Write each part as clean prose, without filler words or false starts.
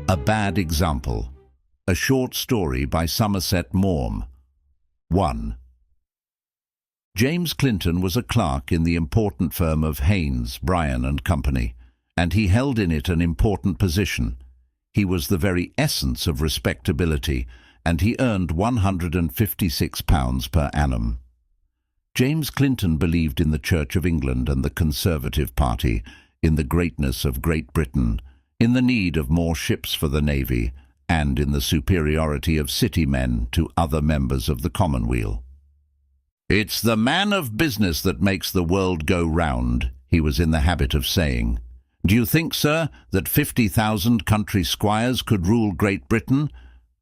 A Bad Example. A short story by Somerset Maugham. 1. James Clinton was a clerk in the important firm of Haynes, Bryan and Company, and he held in it an important position. He was the very essence of respectability, and he earned £156 per annum. James Clinton believed in the Church of England and the Conservative Party, in the greatness of Great Britain, in the need of more ships for the Navy, and in the superiority of city men to other members of the Commonweal. "It's the man of business that makes the world go round," he was in the habit of saying. "Do you think, sir, that 50,000 country squires could rule Great Britain?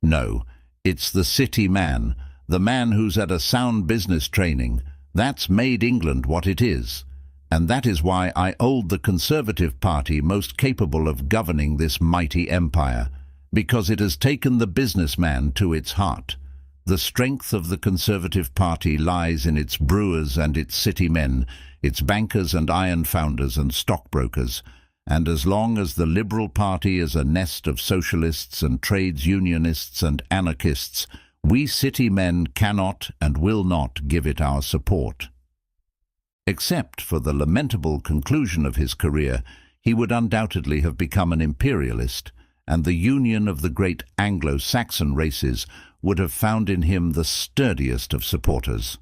No, it's the city man, the man who's had a sound business training. That's made England what it is. And that is why I hold the Conservative Party most capable of governing this mighty empire, because it has taken the businessman to its heart. The strength of the Conservative Party lies in its brewers and its city men, its bankers and iron founders and stockbrokers, and as long as the Liberal Party is a nest of socialists and trades unionists and anarchists, we city men cannot and will not give it our support." Except for the lamentable conclusion of his career, he would undoubtedly have become an imperialist, and the union of the great Anglo-Saxon races would have found in him the sturdiest of supporters.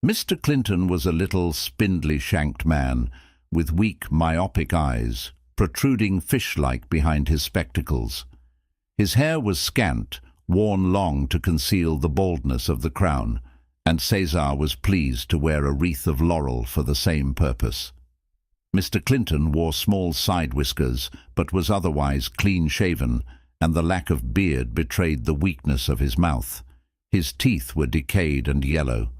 Mr. Clinton was a little spindly-shanked man, with weak, myopic eyes, protruding fish-like behind his spectacles. His hair was scant, worn long to conceal the baldness of the crown, and Caesar was pleased to wear a wreath of laurel for the same purpose. Mr. Clinton wore small side whiskers, but was otherwise clean-shaven, and the lack of beard betrayed the weakness of his mouth. His teeth were decayed and yellow.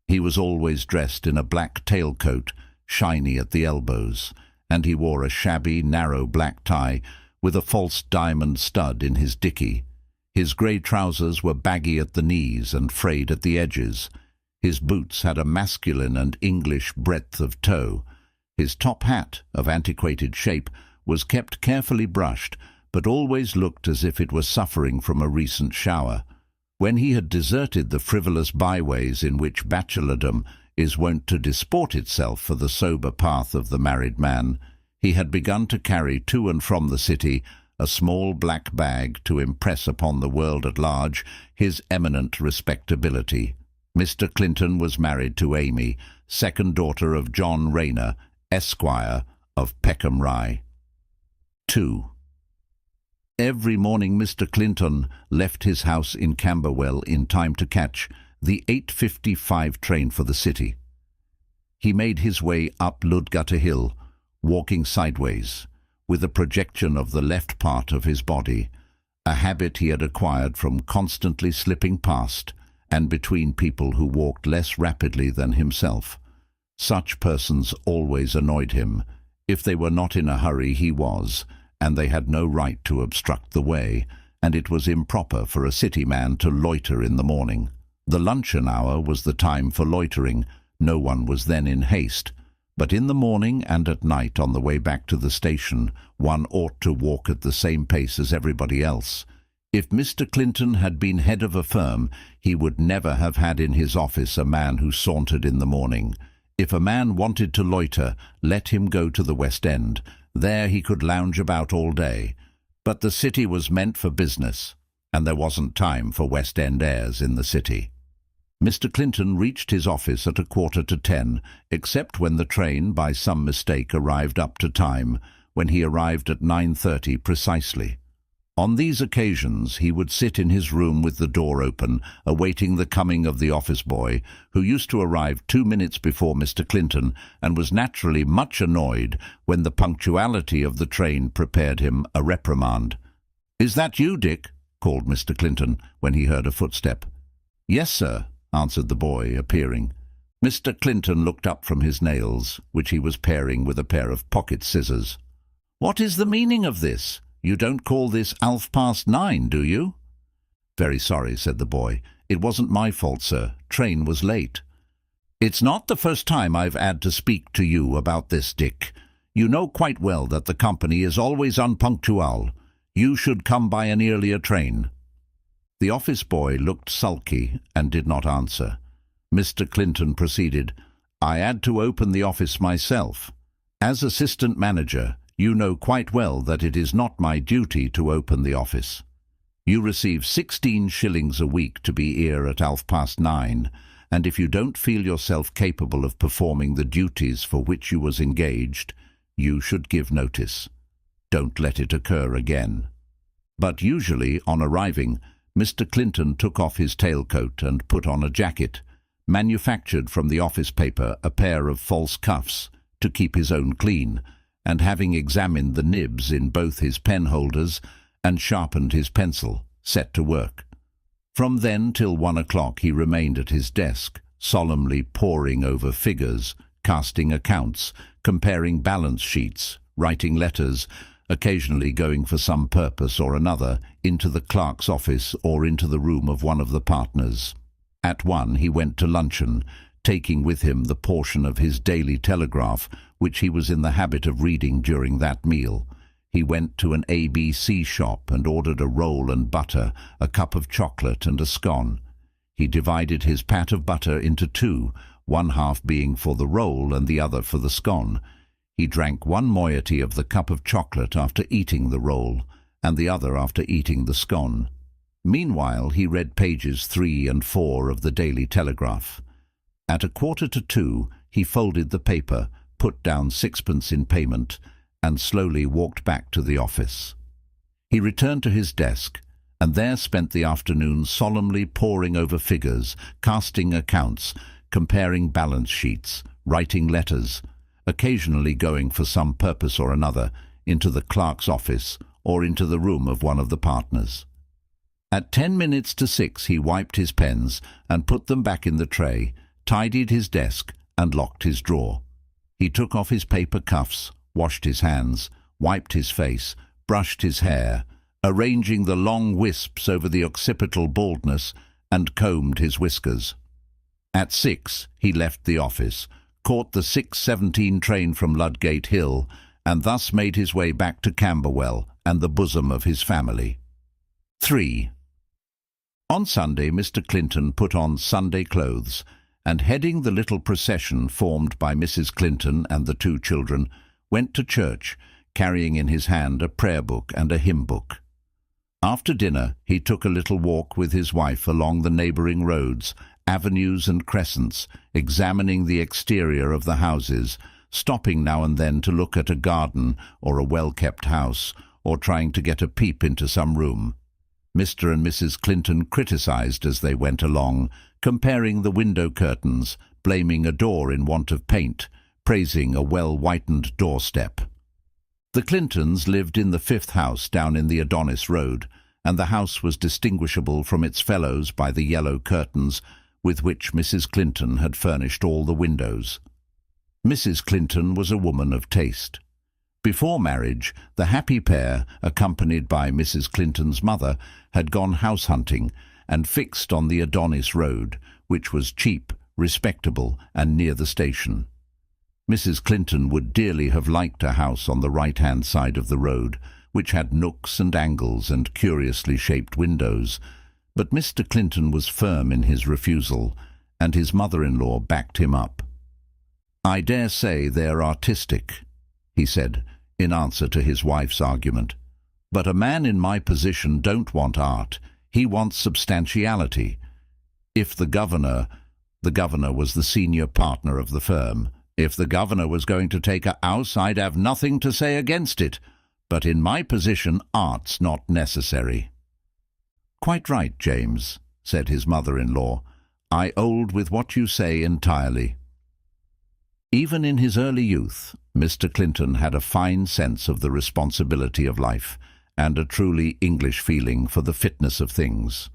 He was always dressed in a black tailcoat, shiny at the elbows, and he wore a shabby, narrow black tie with a false diamond stud in his dickey. His grey trousers were baggy at the knees and frayed at the edges. His boots had a masculine and English breadth of toe. His top hat, of antiquated shape, was kept carefully brushed, but always looked as if it were suffering from a recent shower. When he had deserted the frivolous byways in which bachelordom is wont to disport itself for the sober path of the married man, he had begun to carry to and from the city a small black bag to impress upon the world at large his eminent respectability. Mr. Clinton was married to Amy, second daughter of John Rayner, Esquire, of Peckham Rye. 2. Every morning Mr. Clinton left his house in Camberwell in time to catch the 8:55 train for the city. He made his way up Ludgate Hill, walking sideways, with a projection of the left part of his body, a habit he had acquired from constantly slipping past and between people who walked less rapidly than himself. Such persons always annoyed him. If they were not in a hurry, he was, and they had no right to obstruct the way, and it was improper for a city man to loiter in the morning. The luncheon hour was the time for loitering. No one was then in haste. But in the morning and at night on the way back to the station, one ought to walk at the same pace as everybody else. If Mr. Clinton had been head of a firm, he would never have had in his office a man who sauntered in the morning. If a man wanted to loiter, let him go to the West End. There he could lounge about all day. But the city was meant for business, and there wasn't time for West End airs in the city. Mr. Clinton reached his office at 9:45, except when the train, by some mistake, arrived up to time, when he arrived at 9:30 precisely. On these occasions he would sit in his room with the door open, awaiting the coming of the office boy, who used to arrive 2 minutes before Mr. Clinton, and was naturally much annoyed when the punctuality of the train prepared him a reprimand. "Is that you, Dick?" called Mr. Clinton, when he heard a footstep. "Yes, sir," answered the boy, appearing. Mr. Clinton looked up from his nails, which he was paring with a pair of pocket scissors. "What is the meaning of this? You don't call this 9:30, do you?" "Very sorry," said the boy. "It wasn't my fault, sir. Train was late." "It's not the first time I've had to speak to you about this, Dick. You know quite well that the company is always unpunctual. You should come by an earlier train." The office boy looked sulky and did not answer. Mr. Clinton proceeded, "I had to open the office myself. As assistant manager, you know quite well that it is not my duty to open the office. You receive 16 shillings a week to be here at 9:30, and if you don't feel yourself capable of performing the duties for which you was engaged, you should give notice. Don't let it occur again." But usually, on arriving, Mr. Clinton took off his tailcoat and put on a jacket, manufactured from the office paper a pair of false cuffs to keep his own clean, and having examined the nibs in both his pen holders and sharpened his pencil, set to work. From then till 1 o'clock he remained at his desk, solemnly poring over figures, casting accounts, comparing balance sheets, writing letters, occasionally going for some purpose or another into the clerk's office or into the room of one of the partners. At 1 he went to luncheon, taking with him the portion of his Daily Telegraph which he was in the habit of reading during that meal. He went to an ABC shop and ordered a roll and butter, a cup of chocolate and a scone. He divided his pat of butter into two, one half being for the roll and the other for the scone. He drank one moiety of the cup of chocolate after eating the roll, and the other after eating the scone. Meanwhile he read pages 3 and 4 of the Daily Telegraph. At 1:45 he folded the paper, put down 6pence in payment, and slowly walked back to the office. He returned to his desk, and there spent the afternoon solemnly poring over figures, casting accounts, comparing balance sheets, writing letters, occasionally going for some purpose or another into the clerk's office or into the room of one of the partners. At 6:10 he wiped his pens and put them back in the tray, tidied his desk and locked his drawer. He took off his paper cuffs, washed his hands, wiped his face, brushed his hair, arranging the long wisps over the occipital baldness, and combed his whiskers. At 6 he left the office, caught the 6:17 train from Ludgate Hill, and thus made his way back to Camberwell and the bosom of his family. 3. On Sunday Mr. Clinton put on Sunday clothes, and heading the little procession formed by Mrs. Clinton and the 2 children, went to church, carrying in his hand a prayer book and a hymn book. After dinner he took a little walk with his wife along the neighbouring roads, avenues and crescents, examining the exterior of the houses, stopping now and then to look at a garden or a well-kept house, or trying to get a peep into some room. Mr. and Mrs. Clinton criticised as they went along, comparing the window curtains, blaming a door in want of paint, praising a well-whitened doorstep. The Clintons lived in the 5th house down in the Adonis Road, and the house was distinguishable from its fellows by the yellow curtains with which Mrs. Clinton had furnished all the windows. Mrs. Clinton was a woman of taste. Before marriage, the happy pair, accompanied by Mrs. Clinton's mother, had gone house-hunting and fixed on the Adonis Road, which was cheap, respectable, and near the station. Mrs. Clinton would dearly have liked a house on the right-hand side of the road, which had nooks and angles and curiously shaped windows, but Mr. Clinton was firm in his refusal, and his mother-in-law backed him up. "I dare say they're artistic," he said, in answer to his wife's argument. "But a man in my position don't want art. He wants substantiality. If the governor was the senior partner of the firm, if the governor was going to take a house, I'd have nothing to say against it. But in my position, art's not necessary." "Quite right, James," said his mother-in-law. "I hold with what you say entirely." Even in his early youth, Mr. Clinton had a fine sense of the responsibility of life and a truly English feeling for the fitness of things.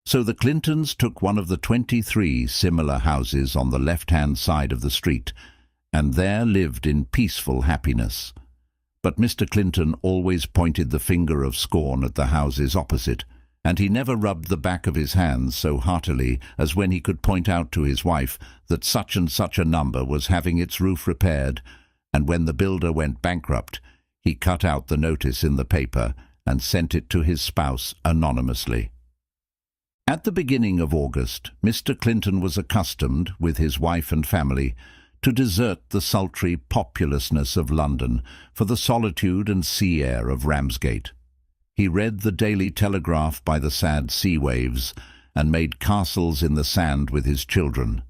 So the Clintons took one of the 23 similar houses on the left-hand side of the street, and there lived in peaceful happiness. But Mr. Clinton always pointed the finger of scorn at the houses opposite, and he never rubbed the back of his hands so heartily as when he could point out to his wife that such and such a number was having its roof repaired, and when the builder went bankrupt, he cut out the notice in the paper and sent it to his spouse anonymously. At the beginning of August, Mr. Clinton was accustomed, with his wife and family, to desert the sultry populousness of London for the solitude and sea air of Ramsgate. He read the Daily Telegraph by the sad sea waves and made castles in the sand with his children.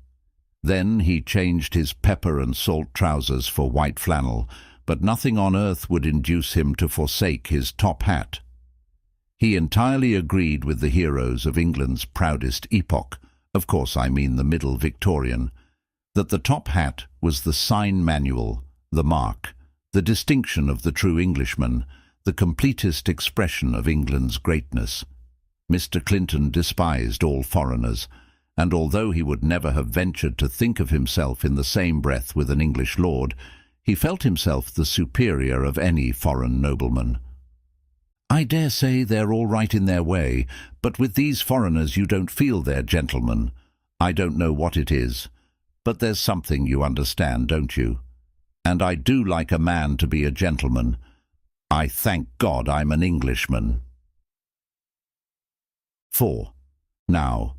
Then he changed his pepper and salt trousers for white flannel, but nothing on earth would induce him to forsake his top hat. He entirely agreed with the heroes of England's proudest epoch, of course I mean the Middle Victorian, that the top hat was the sign manual, the mark, the distinction of the true Englishman, the completest expression of England's greatness. Mr. Clinton despised all foreigners, and although he would never have ventured to think of himself in the same breath with an English lord, he felt himself the superior of any foreign nobleman. "I dare say they're all right in their way, but with these foreigners you don't feel they're gentlemen. I don't know what it is, but there's something you understand, don't you? And I do like a man to be a gentleman. I thank God I'm an Englishman." 4. Now,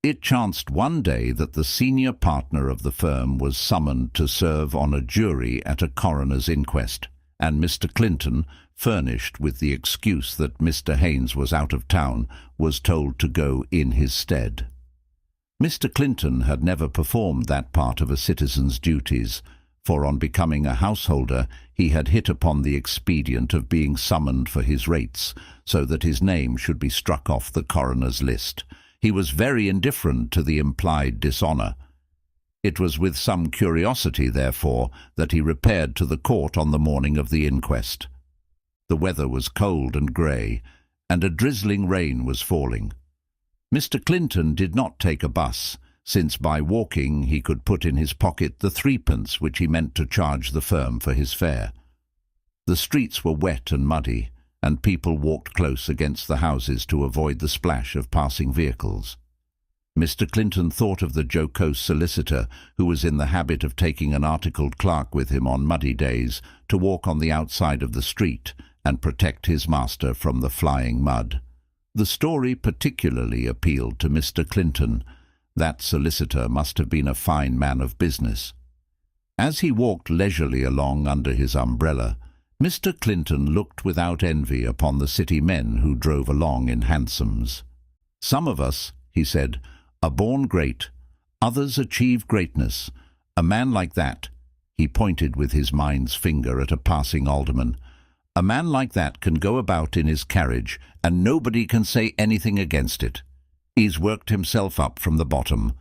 it chanced one day that the senior partner of the firm was summoned to serve on a jury at a coroner's inquest, and Mr. Clinton, furnished with the excuse that Mr. Haynes was out of town, was told to go in his stead. Mr. Clinton had never performed that part of a citizen's duties, for on becoming a householder he had hit upon the expedient of being summoned for his rates, so that his name should be struck off the coroner's list. He was very indifferent to the implied dishonour. It was with some curiosity, therefore, that he repaired to the court on the morning of the inquest. The weather was cold and grey, and a drizzling rain was falling. Mr. Clinton did not take a bus, since by walking he could put in his pocket the threepence which he meant to charge the firm for his fare. The streets were wet and muddy, and people walked close against the houses to avoid the splash of passing vehicles. Mr. Clinton thought of the jocose solicitor who was in the habit of taking an articled clerk with him on muddy days to walk on the outside of the street and protect his master from the flying mud. The story particularly appealed to Mr. Clinton. That solicitor must have been a fine man of business. As he walked leisurely along under his umbrella, Mr. Clinton looked without envy upon the city men who drove along in hansoms. "Some of us," he said, "are born great, others achieve greatness. A man like that," he pointed with his mind's finger at a passing alderman, "a man like that can go about in his carriage, and nobody can say anything against it. He's worked himself up from the bottom."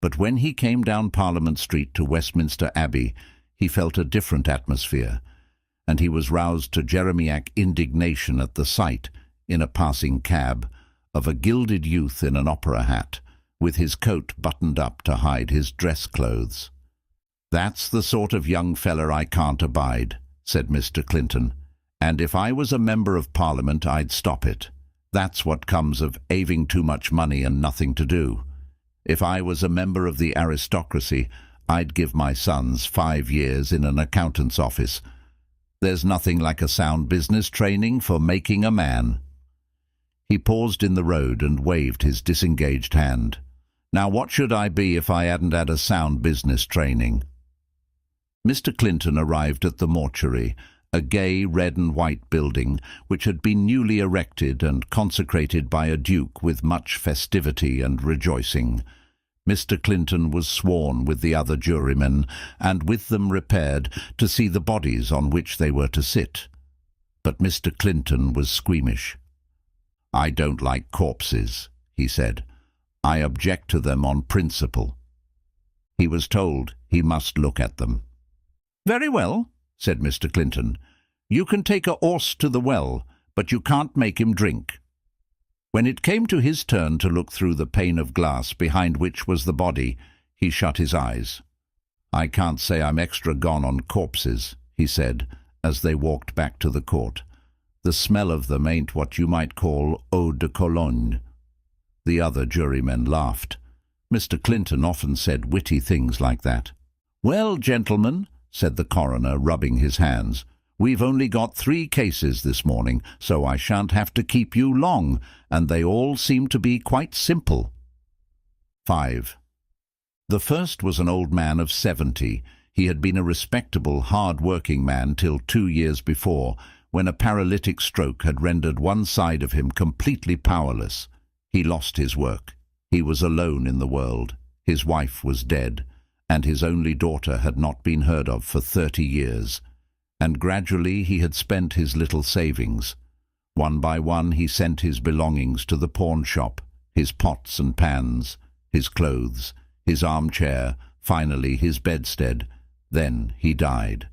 But when he came down Parliament Street to Westminster Abbey, he felt a different atmosphere, and he was roused to Jeremiac indignation at the sight, in a passing cab, of a gilded youth in an opera hat, with his coat buttoned up to hide his dress clothes. "That's the sort of young feller I can't abide," said Mr. Clinton, "and if I was a member of Parliament I'd stop it. That's what comes of having too much money and nothing to do. If I was a member of the aristocracy, I'd give my sons 5 years in an accountant's office. There's nothing like a sound business training for making a man." He paused in the road and waved his disengaged hand. "Now what should I be if I hadn't had a sound business training?" Mr. Clinton arrived at the mortuary, a gay red and white building which had been newly erected and consecrated by a duke with much festivity and rejoicing. Mr. Clinton was sworn with the other jurymen, and with them repaired to see the bodies on which they were to sit. But Mr. Clinton was squeamish. "I don't like corpses," he said. "I object to them on principle." He was told he must look at them. "Very well," said Mr. Clinton. "You can take a horse to the well, but you can't make him drink." When it came to his turn to look through the pane of glass behind which was the body, he shut his eyes. "I can't say I'm extra gone on corpses," he said, as they walked back to the court. "The smell of them ain't what you might call eau de Cologne." The other jurymen laughed. Mr. Clinton often said witty things like that. "Well, gentlemen," said the coroner, rubbing his hands, We've only got 3 cases this morning, so I shan't have to keep you long, and they all seem to be quite simple. 5. The first was an old man of 70. He had been a respectable, hard-working man till 2 years before, when a paralytic stroke had rendered one side of him completely powerless. He lost his work. He was alone in the world. His wife was dead, and his only daughter had not been heard of for 30 years. And gradually he had spent his little savings. One by one he sent his belongings to the pawn shop, his pots and pans, his clothes, his armchair, finally his bedstead. Then he died.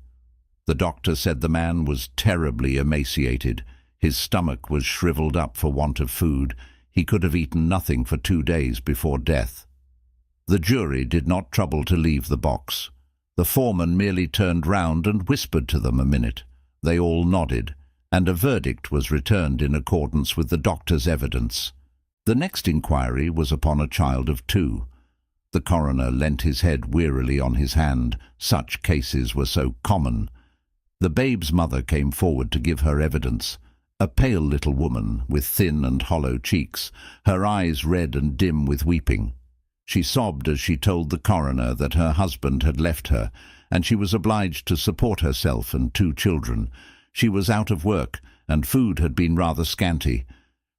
The doctor said the man was terribly emaciated. His stomach was shriveled up for want of food. He could have eaten nothing for 2 days before death. The jury did not trouble to leave the box. The foreman merely turned round and whispered to them a minute. They all nodded, and a verdict was returned in accordance with the doctor's evidence. The next inquiry was upon a child of 2. The coroner leant his head wearily on his hand. Such cases were so common. The babe's mother came forward to give her evidence. A pale little woman, with thin and hollow cheeks, her eyes red and dim with weeping. She sobbed as she told the coroner that her husband had left her, and she was obliged to support herself and 2 children. She was out of work, and food had been rather scanty.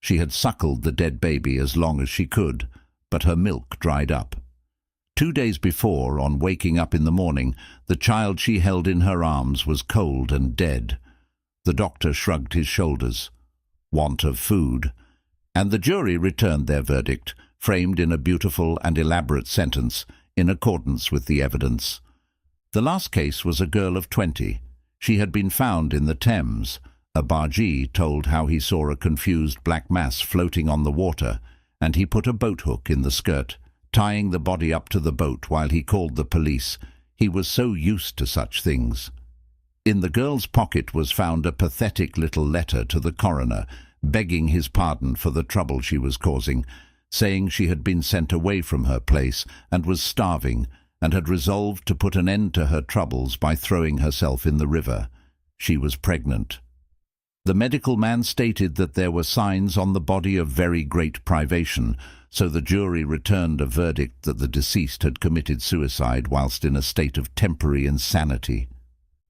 She had suckled the dead baby as long as she could, but her milk dried up. 2 days before, on waking up in the morning, the child she held in her arms was cold and dead. The doctor shrugged his shoulders. Want of food. And the jury returned their verdict, framed in a beautiful and elaborate sentence, in accordance with the evidence. The last case was a girl of 20. She had been found in the Thames. A bargee told how he saw a confused black mass floating on the water, and he put a boat hook in the skirt, tying the body up to the boat while he called the police. He was so used to such things. In the girl's pocket was found a pathetic little letter to the coroner, begging his pardon for the trouble she was causing, saying she had been sent away from her place and was starving, and had resolved to put an end to her troubles by throwing herself in the river. She was pregnant. The medical man stated that there were signs on the body of very great privation, so the jury returned a verdict that the deceased had committed suicide whilst in a state of temporary insanity.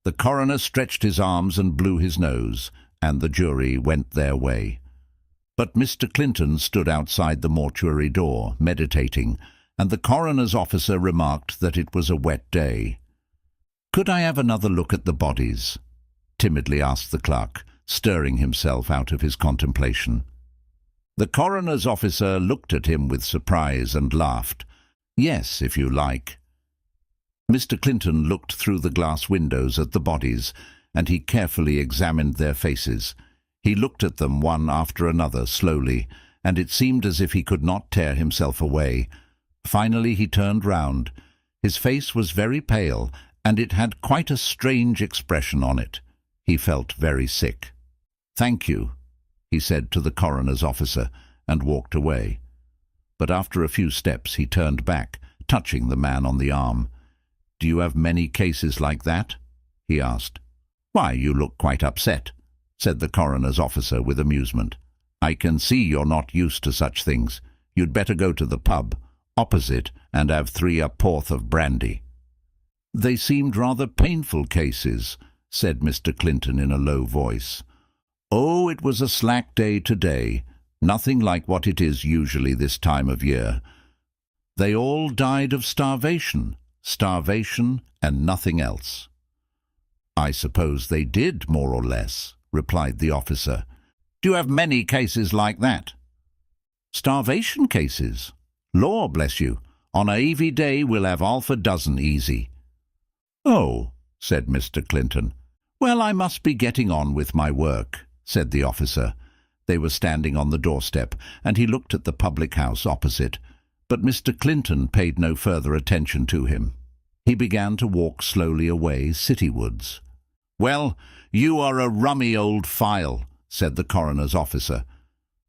The coroner stretched his arms and blew his nose, and the jury went their way. But Mr. Clinton stood outside the mortuary door, meditating, and the coroner's officer remarked that it was a wet day. "Could I have another look at the bodies?" timidly asked the clerk, stirring himself out of his contemplation. The coroner's officer looked at him with surprise and laughed. "Yes, if you like." Mr. Clinton looked through the glass windows at the bodies, and he carefully examined their faces. He looked at them one after another slowly, and it seemed as if he could not tear himself away. Finally he turned round. His face was very pale, and it had quite a strange expression on it. He felt very sick. "Thank you," he said to the coroner's officer, and walked away. But after a few steps he turned back, touching the man on the arm. "Do you have many cases like that?" he asked. "Why, you look quite upset," said the coroner's officer with amusement. "I can see you're not used to such things. You'd better go to the pub opposite and have 3 a porth of brandy." "They seemed rather painful cases," said Mr. Clinton in a low voice. "Oh, it was a slack day today, nothing like what it is usually this time of year. They all died of starvation and nothing else." "I suppose they did, more or less," replied the officer. "Do you have many cases like that?" "Starvation cases? Law bless you, on a heavy day we'll have half a dozen easy." "Oh," said Mr. Clinton. "Well, I must be getting on with my work," said the officer. They were standing on the doorstep, and he looked at the public house opposite, but Mr. Clinton paid no further attention to him. He began to walk slowly away citywards. "Well, you are a rummy old file," said the coroner's officer.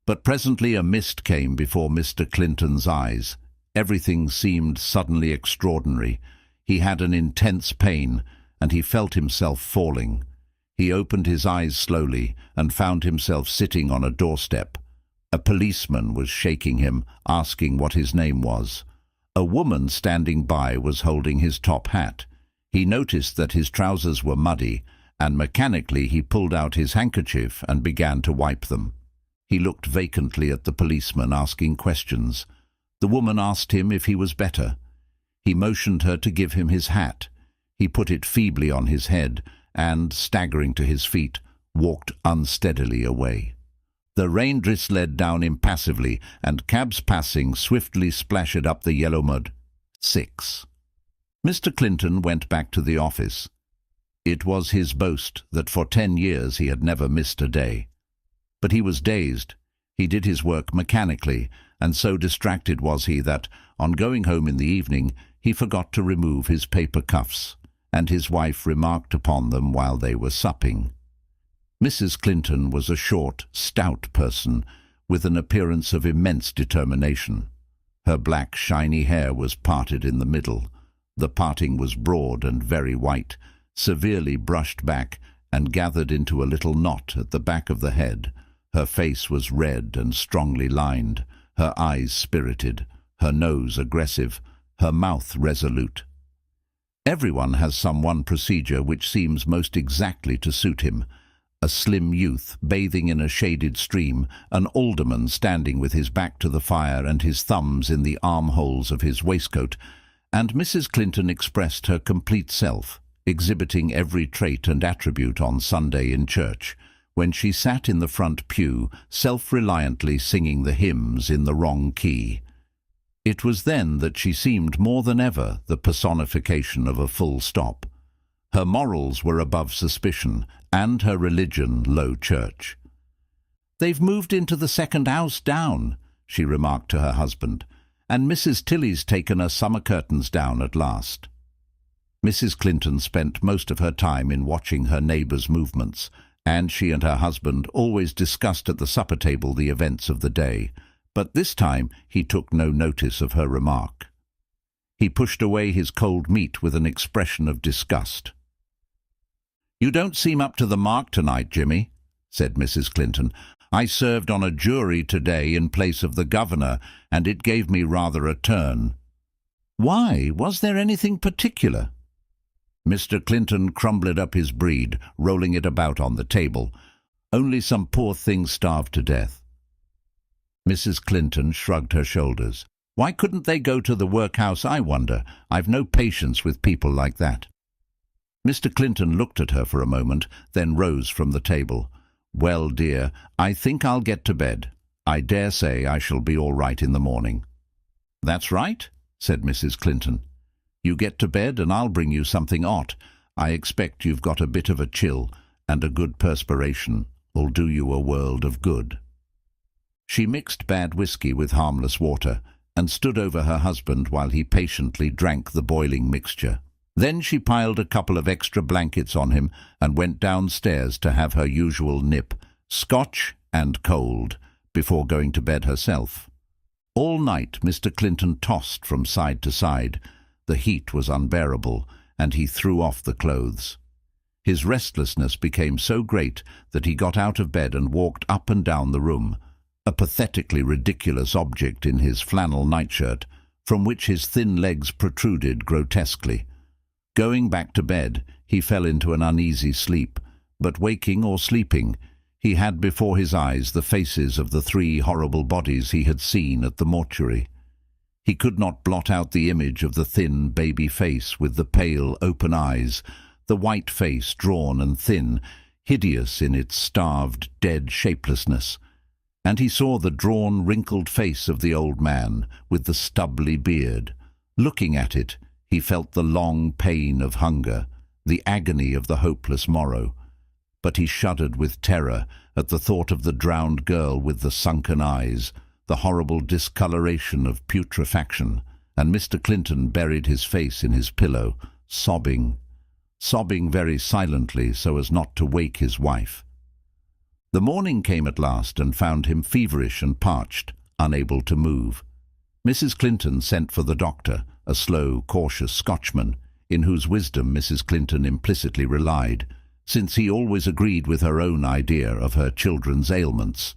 But presently a mist came before Mr. Clinton's eyes. Everything seemed suddenly extraordinary. He had an intense pain, and he felt himself falling. He opened his eyes slowly and found himself sitting on a doorstep. A policeman was shaking him, asking what his name was. A woman standing by was holding his top hat. He noticed that his trousers were muddy, and mechanically he pulled out his handkerchief and began to wipe them. He looked vacantly at the policeman, asking questions. The woman asked him if he was better. He motioned her to give him his hat. He put it feebly on his head and, staggering to his feet, walked unsteadily away. The rain drizzled down impassively, and cabs passing swiftly splashed up the yellow mud. 6. Mr. Clinton went back to the office. It was his boast that for 10 years he had never missed a day. But he was dazed. He did his work mechanically, and so distracted was he that, on going home in the evening, he forgot to remove his paper cuffs, and his wife remarked upon them while they were supping. Mrs. Clinton was a short, stout person, with an appearance of immense determination. Her black, shiny hair was parted in the middle. The parting was broad and very white, severely brushed back and gathered into a little knot at the back of the head. Her face was red and strongly lined, her eyes spirited, her nose aggressive, her mouth resolute. Everyone has some one procedure which seems most exactly to suit him. A slim youth bathing in a shaded stream, an alderman standing with his back to the fire and his thumbs in the armholes of his waistcoat, and Mrs. Clinton expressed her complete self, exhibiting every trait and attribute on Sunday in church, when she sat in the front pew, self-reliantly singing the hymns in the wrong key. It was then that she seemed more than ever the personification of a full stop. Her morals were above suspicion, and her religion low church. "They've moved into the second house down," she remarked to her husband, "and Mrs. Tilly's taken her summer curtains down at last." Mrs. Clinton spent most of her time in watching her neighbours' movements, and she and her husband always discussed at the supper table the events of the day, but this time he took no notice of her remark. He pushed away his cold meat with an expression of disgust. "You don't seem up to the mark tonight, Jimmy," said Mrs. Clinton. "I served on a jury today in place of the governor, and it gave me rather a turn." "Why? Was there anything particular?" Mr. Clinton crumbled up his breed, rolling it about on the table. "Only some poor thing starved to death." Mrs. Clinton shrugged her shoulders. "Why couldn't they go to the workhouse, I wonder? I've no patience with people like that." Mr. Clinton looked at her for a moment, then rose from the table. "Well, dear, I think I'll get to bed. I dare say I shall be all right in the morning." "That's right," said Mrs. Clinton. "You get to bed and I'll bring you something hot. I expect you've got a bit of a chill, and a good perspiration will do you a world of good." She mixed bad whiskey with harmless water and stood over her husband while he patiently drank the boiling mixture. Then she piled a couple of extra blankets on him and went downstairs to have her usual nip, Scotch and cold, before going to bed herself. All night Mr. Clinton tossed from side to side. The heat was unbearable, and he threw off the clothes. His restlessness became so great that he got out of bed and walked up and down the room, a pathetically ridiculous object in his flannel nightshirt, from which his thin legs protruded grotesquely. Going back to bed, he fell into an uneasy sleep, but waking or sleeping, he had before his eyes the faces of the 3 horrible bodies he had seen at the mortuary. He could not blot out the image of the thin baby face with the pale, open eyes, the white face drawn and thin, hideous in its starved, dead shapelessness. And he saw the drawn, wrinkled face of the old man with the stubbly beard. Looking at it, he felt the long pain of hunger, the agony of the hopeless morrow. But he shuddered with terror at the thought of the drowned girl with the sunken eyes, the horrible discoloration of putrefaction, and Mr. Clinton buried his face in his pillow, sobbing very silently so as not to wake his wife. The morning came at last and found him feverish and parched, unable to move. Mrs. Clinton sent for the doctor, a slow, cautious Scotchman, in whose wisdom Mrs. Clinton implicitly relied, since he always agreed with her own idea of her children's ailments.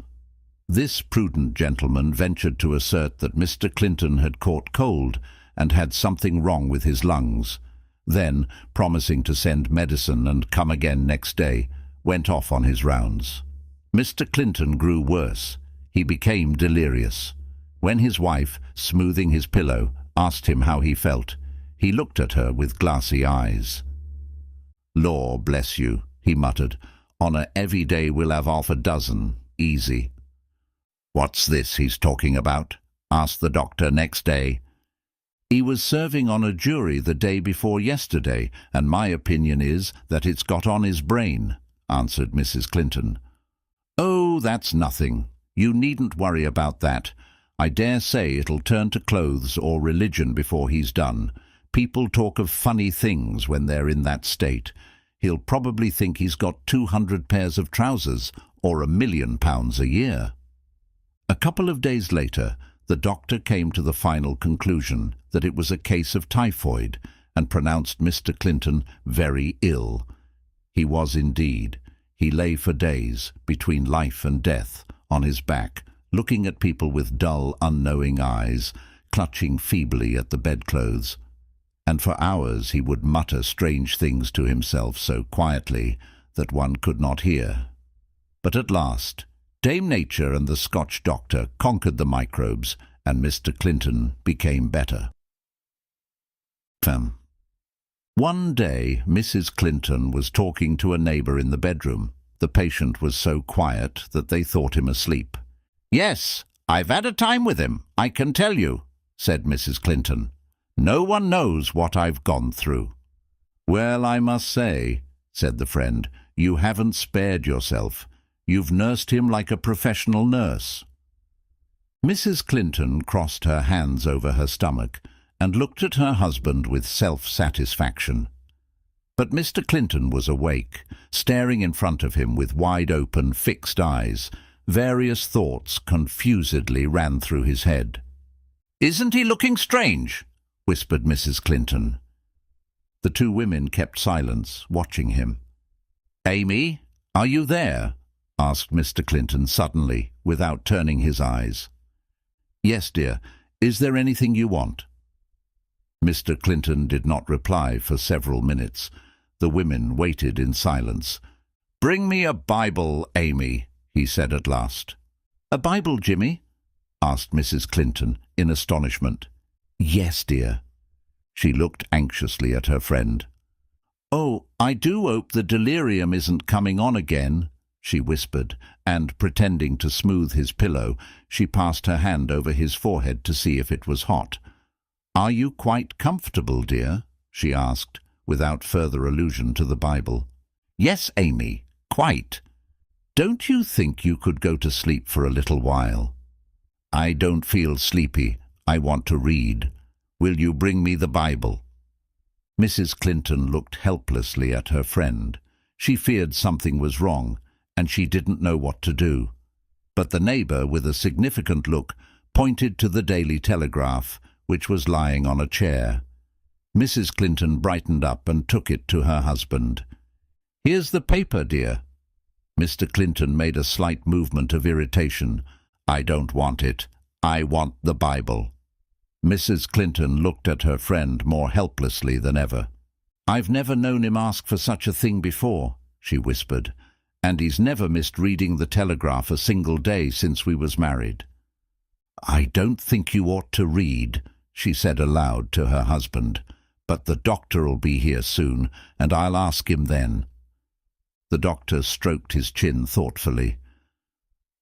This prudent gentleman ventured to assert that Mr. Clinton had caught cold and had something wrong with his lungs. Then, promising to send medicine and come again next day, went off on his rounds. Mr. Clinton grew worse. He became delirious. When his wife, smoothing his pillow, asked him how he felt, he looked at her with glassy eyes. "Law bless you," he muttered. "On a heavy day we'll have half a dozen, easy." "What's this he's talking about?" asked the doctor next day. "He was serving on a jury the day before yesterday, and my opinion is that it's got on his brain," answered Mrs. Clinton. "Oh, that's nothing. You needn't worry about that. I dare say it'll turn to clothes or religion before he's done. People talk of funny things when they're in that state. He'll probably think he's got 200 pairs of trousers or £1,000,000 a year." A couple of days later, the doctor came to the final conclusion that it was a case of typhoid and pronounced Mr. Clinton very ill. He was indeed. He lay for days, between life and death, on his back, looking at people with dull, unknowing eyes, clutching feebly at the bedclothes. And for hours he would mutter strange things to himself so quietly that one could not hear. But at last, Dame Nature and the Scotch doctor conquered the microbes, and Mr. Clinton became better. One day, Mrs. Clinton was talking to a neighbour in the bedroom. The patient was so quiet that they thought him asleep. "Yes, I've had a time with him, I can tell you," said Mrs. Clinton. "No one knows what I've gone through." "Well, I must say," said the friend, "you haven't spared yourself. You've nursed him like a professional nurse." Mrs. Clinton crossed her hands over her stomach and looked at her husband with self-satisfaction. But Mr. Clinton was awake, staring in front of him with wide-open, fixed eyes. Various thoughts confusedly ran through his head. "Isn't he looking strange?" whispered Mrs. Clinton. The two women kept silence, watching him. "Amy, are you there?" asked Mr. Clinton suddenly, without turning his eyes. "Yes, dear. Is there anything you want?" Mr. Clinton did not reply for several minutes. The women waited in silence. "Bring me a Bible, Amy," he said at last. "A Bible, Jimmy?" asked Mrs. Clinton in astonishment. "Yes, dear." She looked anxiously at her friend. "Oh, I do hope the delirium isn't coming on again," she whispered, and, pretending to smooth his pillow, she passed her hand over his forehead to see if it was hot. "Are you quite comfortable, dear?" she asked, without further allusion to the Bible. "Yes, Amy, quite." "Don't you think you could go to sleep for a little while?" "I don't feel sleepy. I want to read. Will you bring me the Bible?" Mrs. Clinton looked helplessly at her friend. She feared something was wrong, and she didn't know what to do. But the neighbour, with a significant look, pointed to the Daily Telegraph, which was lying on a chair. Mrs. Clinton brightened up and took it to her husband. "Here's the paper, dear." Mr. Clinton made a slight movement of irritation. "I don't want it. I want the Bible." Mrs. Clinton looked at her friend more helplessly than ever. "I've never known him ask for such a thing before," she whispered, "and he's never missed reading the Telegraph a single day since we was married." "I don't think you ought to read," she said aloud to her husband, "but the doctor'll be here soon, and I'll ask him then." The doctor stroked his chin thoughtfully.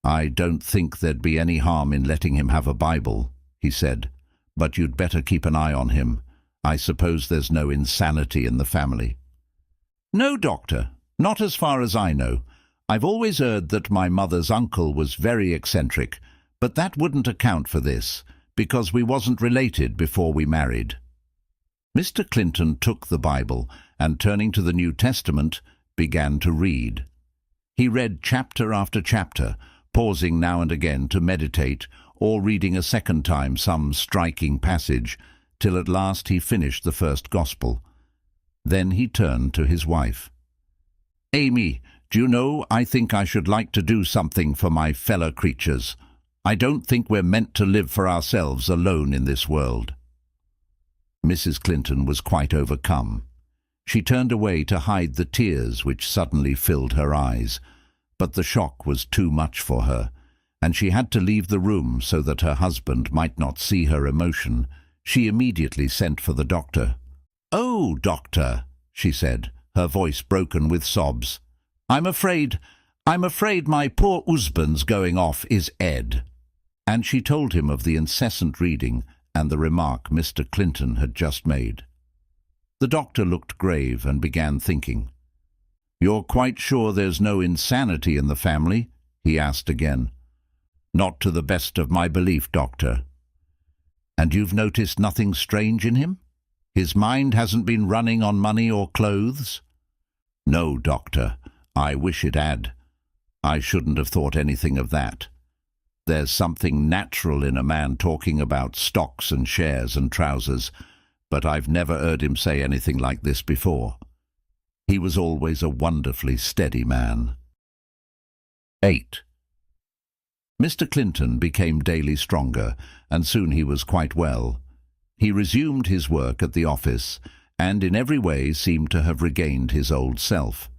"I don't think there'd be any harm in letting him have a Bible," he said, "but you'd better keep an eye on him. I suppose there's no insanity in the family." "No, doctor, not as far as I know. I've always heard that my mother's uncle was very eccentric, but that wouldn't account for this, because we wasn't related before we married." Mr. Clinton took the Bible and, turning to the New Testament, began to read. He read chapter after chapter, pausing now and again to meditate, or reading a second time some striking passage, till at last he finished the first Gospel. Then he turned to his wife. Amy, do you know, I think I should like to do something for my fellow creatures. I don't think we're meant to live for ourselves alone in this world." Mrs. Clinton was quite overcome. She turned away to hide the tears which suddenly filled her eyes, but the shock was too much for her, and she had to leave the room so that her husband might not see her emotion. She immediately sent for the doctor. "Oh, doctor," she said, her voice broken with sobs. I'm afraid my poor husband's going off is Ed." And she told him of the incessant reading and the remark Mr. Clinton had just made. The doctor looked grave and began thinking. "You're quite sure there's no insanity in the family?" he asked again. "Not to the best of my belief, doctor." "And you've noticed nothing strange in him? His mind hasn't been running on money or clothes?" "No, doctor. I wish it had. I shouldn't have thought anything of that. There's something natural in a man talking about stocks and shares and trousers, but I've never heard him say anything like this before. He was always a wonderfully steady man." 8. Mr. Clinton became daily stronger, and soon he was quite well. He resumed his work at the office, and in every way seemed to have regained his old self.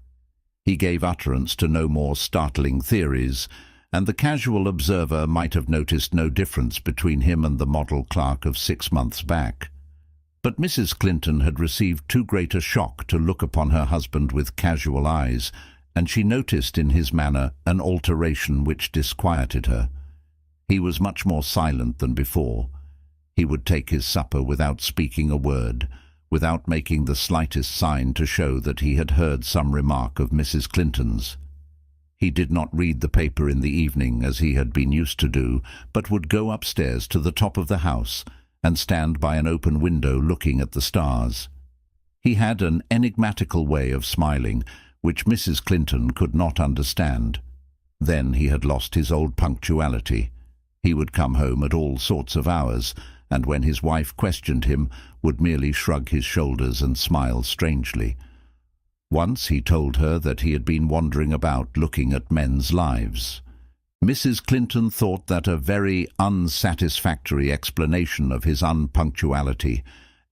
He gave utterance to no more startling theories, and the casual observer might have noticed no difference between him and the model clerk of 6 months back. But Mrs. Clinton had received too great a shock to look upon her husband with casual eyes, and she noticed in his manner an alteration which disquieted her. He was much more silent than before. He would take his supper without speaking a word, without making the slightest sign to show that he had heard some remark of Mrs. Clinton's. He did not read the paper in the evening as he had been used to do, but would go upstairs to the top of the house and stand by an open window looking at the stars. He had an enigmatical way of smiling, which Mrs. Clinton could not understand. Then he had lost his old punctuality. He would come home at all sorts of hours, and when his wife questioned him, would merely shrug his shoulders and smile strangely. Once he told her that he had been wandering about looking at men's lives. Mrs. Clinton thought that a very unsatisfactory explanation of his unpunctuality,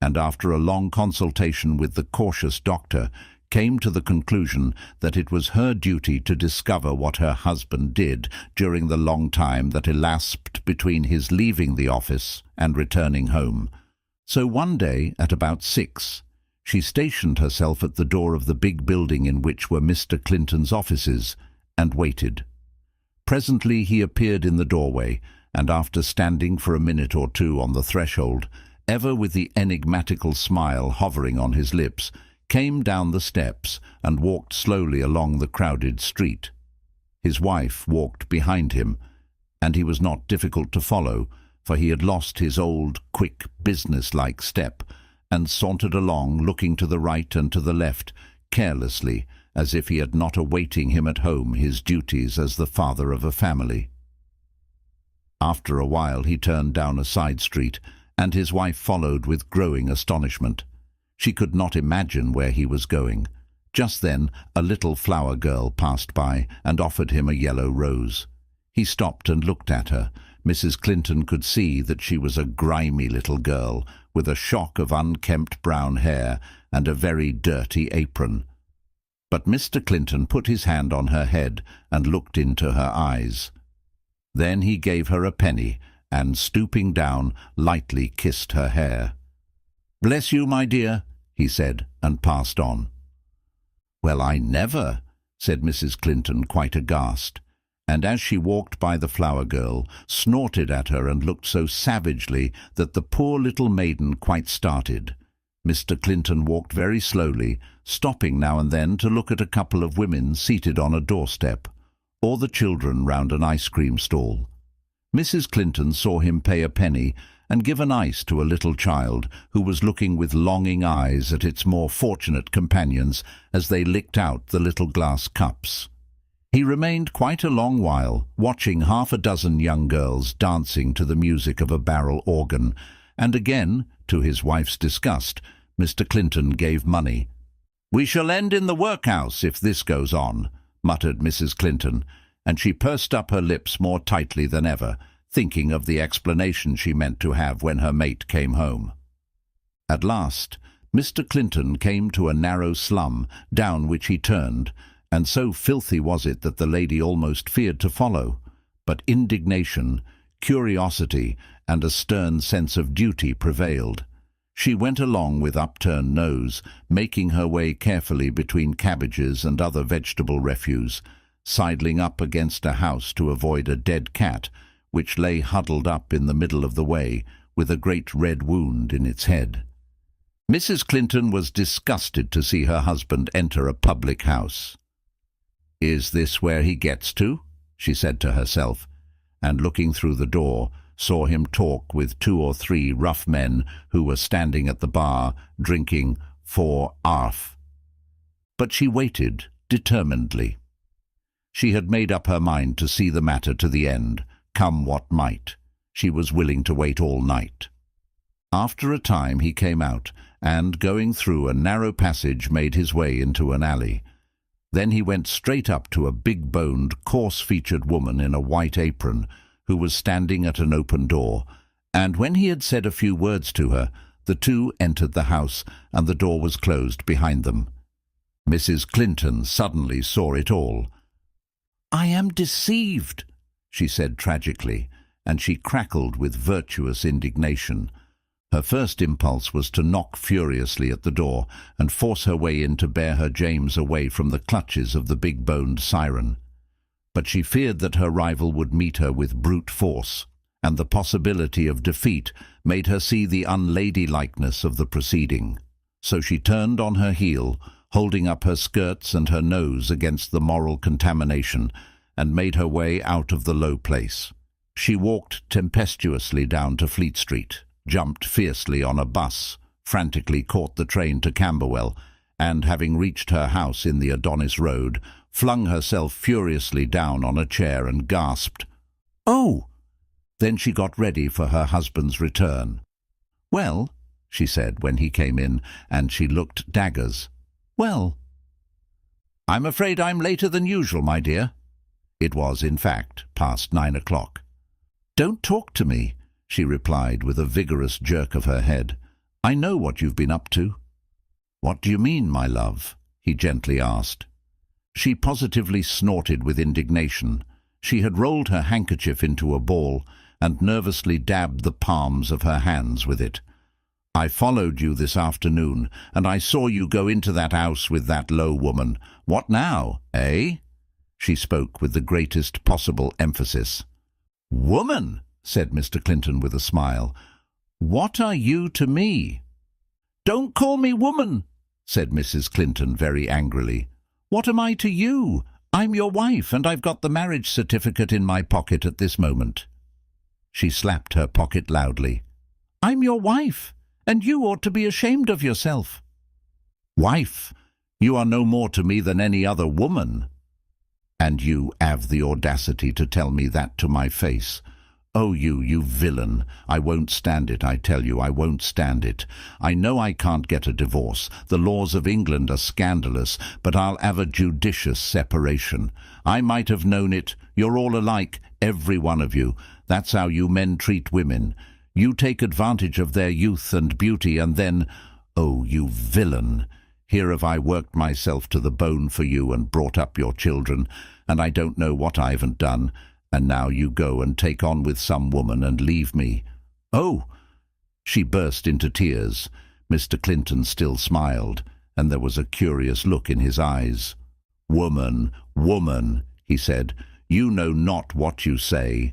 and after a long consultation with the cautious doctor, came to the conclusion that it was her duty to discover what her husband did during the long time that elapsed between his leaving the office and returning home. So one day, at about 6, she stationed herself at the door of the big building in which were Mr. Clinton's offices, and waited. Presently he appeared in the doorway, and after standing for a minute or two on the threshold, ever with the enigmatical smile hovering on his lips, came down the steps and walked slowly along the crowded street. His wife walked behind him, and he was not difficult to follow, for he had lost his old, quick, business-like step, and sauntered along, looking to the right and to the left, carelessly, as if he had not awaiting him at home his duties as the father of a family. After a while he turned down a side street, and his wife followed with growing astonishment. She could not imagine where he was going. Just then a little flower girl passed by and offered him a yellow rose. He stopped and looked at her. Mrs. Clinton could see that she was a grimy little girl, with a shock of unkempt brown hair and a very dirty apron. But Mr. Clinton put his hand on her head and looked into her eyes. Then he gave her a penny, and stooping down, lightly kissed her hair. "Bless you, my dear," he said, and passed on. "Well, I never," said Mrs. Clinton, quite aghast, and as she walked by the flower girl, snorted at her and looked so savagely that the poor little maiden quite started. Mr. Clinton walked very slowly, stopping now and then to look at a couple of women seated on a doorstep, or the children round an ice-cream stall. Mrs. Clinton saw him pay a penny and give an ice to a little child who was looking with longing eyes at its more fortunate companions as they licked out the little glass cups. He remained quite a long while, watching half a dozen young girls dancing to the music of a barrel organ, and again, to his wife's disgust, Mr. Clinton gave money. "We shall end in the workhouse if this goes on," muttered Mrs. Clinton, and she pursed up her lips more tightly than ever, thinking of the explanation she meant to have when her mate came home. At last, Mr. Clinton came to a narrow slum, down which he turned, and so filthy was it that the lady almost feared to follow. But indignation, curiosity, and a stern sense of duty prevailed. She went along with upturned nose, making her way carefully between cabbages and other vegetable refuse, sidling up against a house to avoid a dead cat, which lay huddled up in the middle of the way, with a great red wound in its head. Mrs. Clinton was disgusted to see her husband enter a public house. "Is this where he gets to?" she said to herself, and looking through the door, saw him talk with 2 or 3 rough men who were standing at the bar, drinking 4 arf. But she waited determinedly. She had made up her mind to see the matter to the end, come what might. She was willing to wait all night. After a time he came out, and, going through a narrow passage, made his way into an alley. Then he went straight up to a big-boned, coarse-featured woman in a white apron, who was standing at an open door, and when he had said a few words to her, the two entered the house, and the door was closed behind them. Mrs. Clinton suddenly saw it all. "I am deceived," she said tragically, and she crackled with virtuous indignation. Her first impulse was to knock furiously at the door and force her way in to bear her James away from the clutches of the big-boned siren. But she feared that her rival would meet her with brute force, and the possibility of defeat made her see the unladylikeness of the proceeding. So she turned on her heel, holding up her skirts and her nose against the moral contamination, and made her way out of the low place. She walked tempestuously down to Fleet Street, jumped fiercely on a bus, frantically caught the train to Camberwell, and, having reached her house in the Adonis Road, flung herself furiously down on a chair and gasped, "Oh!" Then she got ready for her husband's return. "Well," she said when he came in, and she looked daggers. "Well." "I'm afraid I'm later than usual, my dear." It was, in fact, past 9 o'clock. "Don't talk to me," she replied with a vigorous jerk of her head. "I know what you've been up to." "What do you mean, my love?" he gently asked. She positively snorted with indignation. She had rolled her handkerchief into a ball and nervously dabbed the palms of her hands with it. "I followed you this afternoon, and I saw you go into that house with that low woman. What now, eh?" She spoke with the greatest possible emphasis. "Woman," said Mr. Clinton with a smile, "what are you to me?" "Don't call me woman," said Mrs. Clinton very angrily. "What am I to you? I'm your wife, and I've got the marriage certificate in my pocket at this moment." She slapped her pocket loudly. "I'm your wife, and you ought to be ashamed of yourself." "Wife, you are no more to me than any other woman." "And you have the audacity to tell me that to my face. Oh, you villain! I won't stand it, I tell you, I won't stand it. I know I can't get a divorce. The laws of England are scandalous, but I'll have a judicious separation. I might have known it. You're all alike, every one of you. That's how you men treat women. You take advantage of their youth and beauty, and then... Oh, you villain! Here have I worked myself to the bone for you and brought up your children, and I don't know what I haven't done. And now you go and take on with some woman and leave me. Oh!" She burst into tears. Mr. Clinton still smiled, and there was a curious look in his eyes. "Woman, woman," he said, "you know not what you say."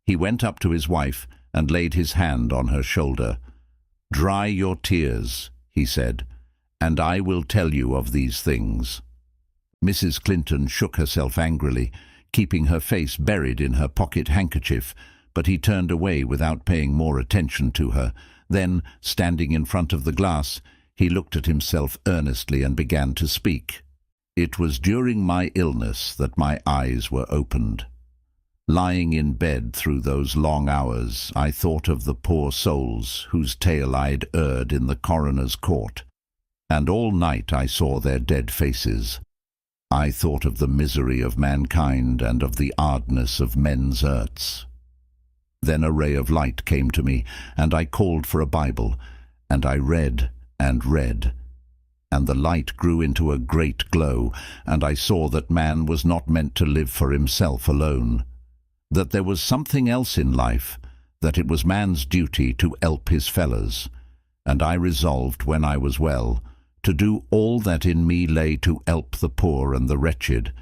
He went up to his wife and laid his hand on her shoulder. "Dry your tears," he said, "and I will tell you of these things." Mrs. Clinton shook herself angrily, keeping her face buried in her pocket handkerchief, but he turned away without paying more attention to her. Then, standing in front of the glass, he looked at himself earnestly and began to speak. "It was during my illness that my eyes were opened. Lying in bed through those long hours, I thought of the poor souls whose tale I'd heard in the coroner's court. and all night I saw their dead faces. I thought of the misery of mankind and of the hardness of men's earths. Then a ray of light came to me, and I called for a Bible, and I read and read. And the light grew into a great glow, and I saw that man was not meant to live for himself alone, that there was something else in life, that it was man's duty to help his fellows. And I resolved, when I was well, to do all that in me lay to help the poor and the wretched,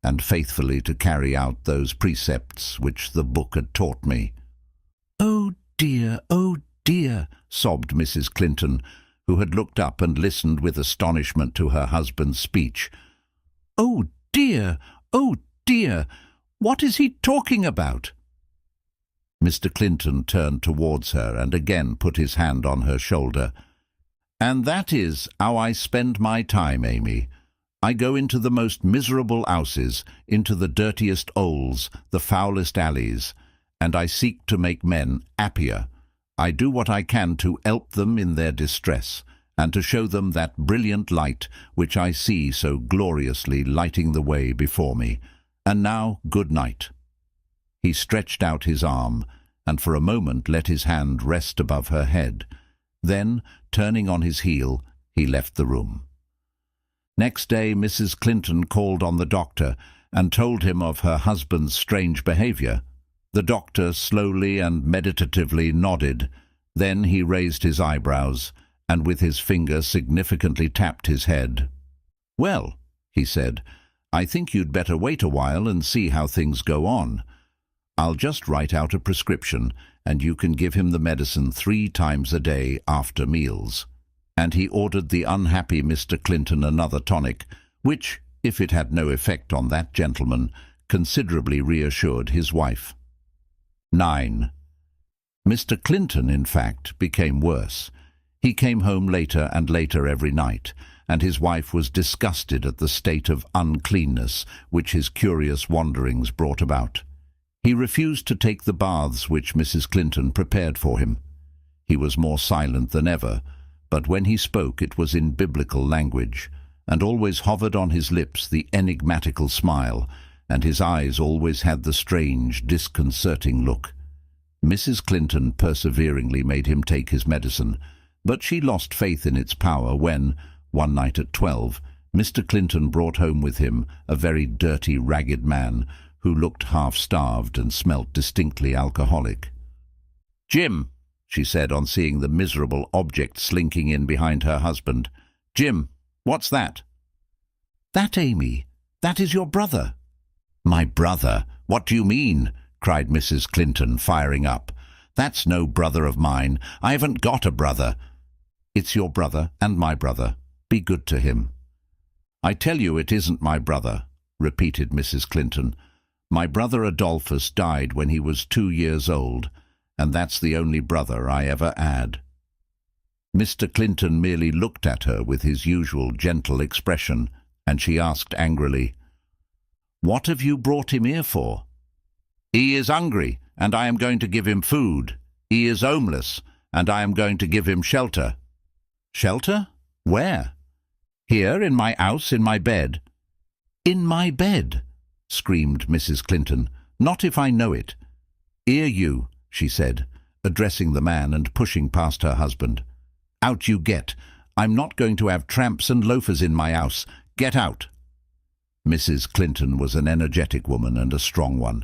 and faithfully to carry out those precepts which the book had taught me. Oh dear," sobbed Mrs. Clinton, who had looked up and listened with astonishment to her husband's speech. Oh dear, what is he talking about?" Mr. Clinton turned towards her and again put his hand on her shoulder. "And that is how I spend my time, Amy. I go into the most miserable houses, into the dirtiest holes, the foulest alleys, and I seek to make men happier. I do what I can to help them in their distress, and to show them that brilliant light which I see so gloriously lighting the way before me. And now, good night." He stretched out his arm, and for a moment let his hand rest above her head. Then, turning on his heel, he left the room. Next day Mrs. Clinton called on the doctor and told him of her husband's strange behaviour. The doctor slowly and meditatively nodded. Then he raised his eyebrows, and with his finger significantly tapped his head. "Well," he said, "I think you'd better wait a while and see how things go on. I'll just write out a prescription, and you can give him the medicine 3 times a day after meals." And he ordered the unhappy Mr. Clinton another tonic, which, if it had no effect on that gentleman, considerably reassured his wife. 9. Mr. Clinton, in fact, became worse. He came home later and later every night, and his wife was disgusted at the state of uncleanness which his curious wanderings brought about. He refused to take the baths which Mrs. Clinton prepared for him. He was more silent than ever, but when he spoke it was in biblical language, and always hovered on his lips the enigmatical smile, and his eyes always had the strange, disconcerting look. Mrs. Clinton perseveringly made him take his medicine, but she lost faith in its power when, one night at 12, Mr. Clinton brought home with him a very dirty, ragged man who looked half-starved and smelt distinctly alcoholic. "Jim," she said on seeing the miserable object slinking in behind her husband. "Jim, what's that?" "That, Amy, that is your brother." "My brother? What do you mean?" cried Mrs. Clinton, firing up. "That's no brother of mine. I haven't got a brother." "It's your brother and my brother. Be good to him." "I tell you it isn't my brother," repeated Mrs. Clinton. "My brother Adolphus died when he was 2 years old, and that's the only brother I ever had." Mr. Clinton merely looked at her with his usual gentle expression, and she asked angrily, "What have you brought him here for?" "He is hungry, and I am going to give him food. He is homeless, and I am going to give him shelter." "Shelter? Where?" "Here, in my house, in my bed." "In my bed?" screamed Mrs. Clinton. "Not if I know it." "Here you," she said, addressing the man and pushing past her husband. "Out you get. I'm not going to have tramps and loafers in my house. Get out." Mrs. Clinton was an energetic woman and a strong one.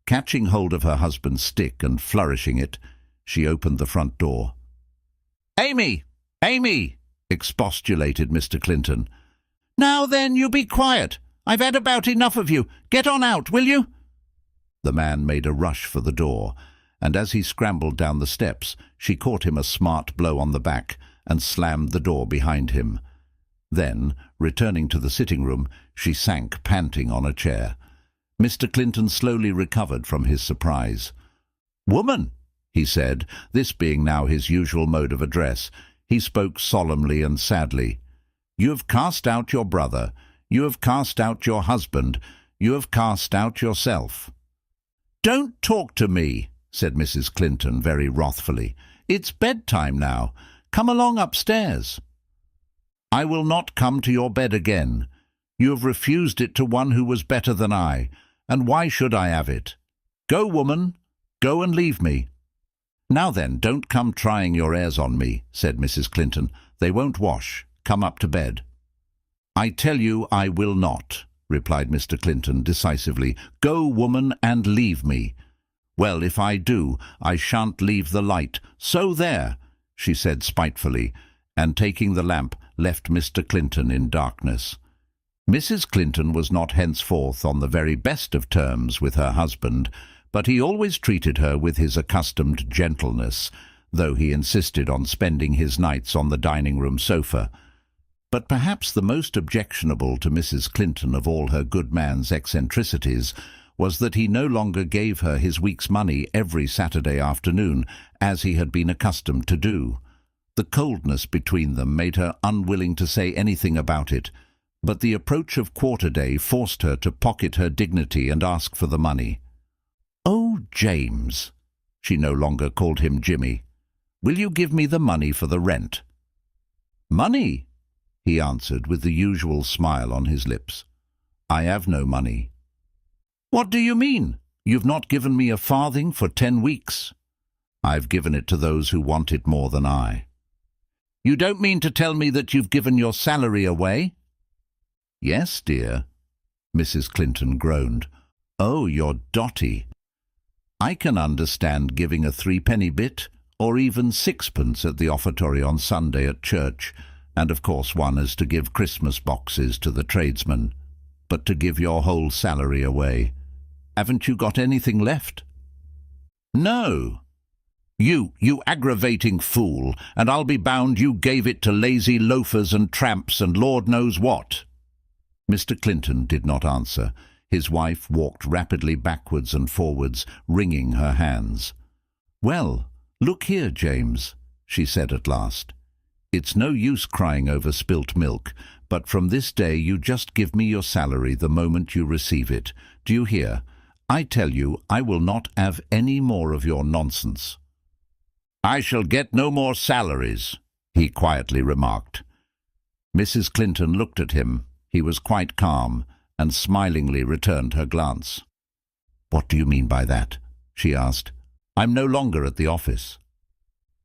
Catching hold of her husband's stick and flourishing it, she opened the front door. "Amy! Amy!" expostulated Mr. Clinton. "Now then, you be quiet. I've had about enough of you. Get on out, will you?" The man made a rush for the door, and as he scrambled down the steps, she caught him a smart blow on the back and slammed the door behind him. Then, returning to the sitting room, she sank panting on a chair. Mr. Clinton slowly recovered from his surprise. "Woman," he said, this being now his usual mode of address. He spoke solemnly and sadly. "You have cast out your brother. You have cast out your husband. You have cast out yourself." "Don't talk to me," said Mrs. Clinton very wrathfully. "It's bedtime now. Come along upstairs." I will not come to your bed again. You have refused it to one who was better than I, and why should I have it? Go, woman, go and leave me." "Now then, don't come trying your airs on me," said Mrs. Clinton. "They won't wash. Come up to bed." "I tell you I will not," replied Mr. Clinton decisively. "Go, woman, and leave me." "Well, if I do, I shan't leave the light. So there," she said spitefully, and taking the lamp, left Mr. Clinton in darkness. Mrs. Clinton was not henceforth on the very best of terms with her husband, but he always treated her with his accustomed gentleness, though he insisted on spending his nights on the dining-room sofa. But perhaps the most objectionable to Mrs. Clinton of all her good man's eccentricities was that he no longer gave her his week's money every Saturday afternoon, as he had been accustomed to do. The coldness between them made her unwilling to say anything about it, but the approach of quarter-day forced her to pocket her dignity and ask for the money. "Oh, James," she no longer called him Jimmy, "will you give me the money for the rent?" "Money?" he answered with the usual smile on his lips. "I have no money." "What do you mean? You've not given me a farthing for 10 weeks. "I've given it to those who want it more than I." "You don't mean to tell me that you've given your salary away?" "Yes, dear," Mrs. Clinton groaned. "Oh, you're dotty. I can understand giving a 3-penny bit, or even 6pence at the offertory on Sunday at church, and of course one is to give Christmas boxes to the tradesmen. But to give your whole salary away, haven't you got anything left?" "No." You aggravating fool, and I'll be bound you gave it to lazy loafers and tramps and Lord knows what." Mr. Clinton did not answer. His wife walked rapidly backwards and forwards, wringing her hands. "Well, look here, James," she said at last. "It's no use crying over spilt milk, but from this day you just give me your salary the moment you receive it. Do you hear? I tell you I will not have any more of your nonsense." "I shall get no more salaries," he quietly remarked. Mrs. Clinton looked at him. He was quite calm, and smilingly returned her glance. "What do you mean by that?" she asked. "I'm no longer at the office."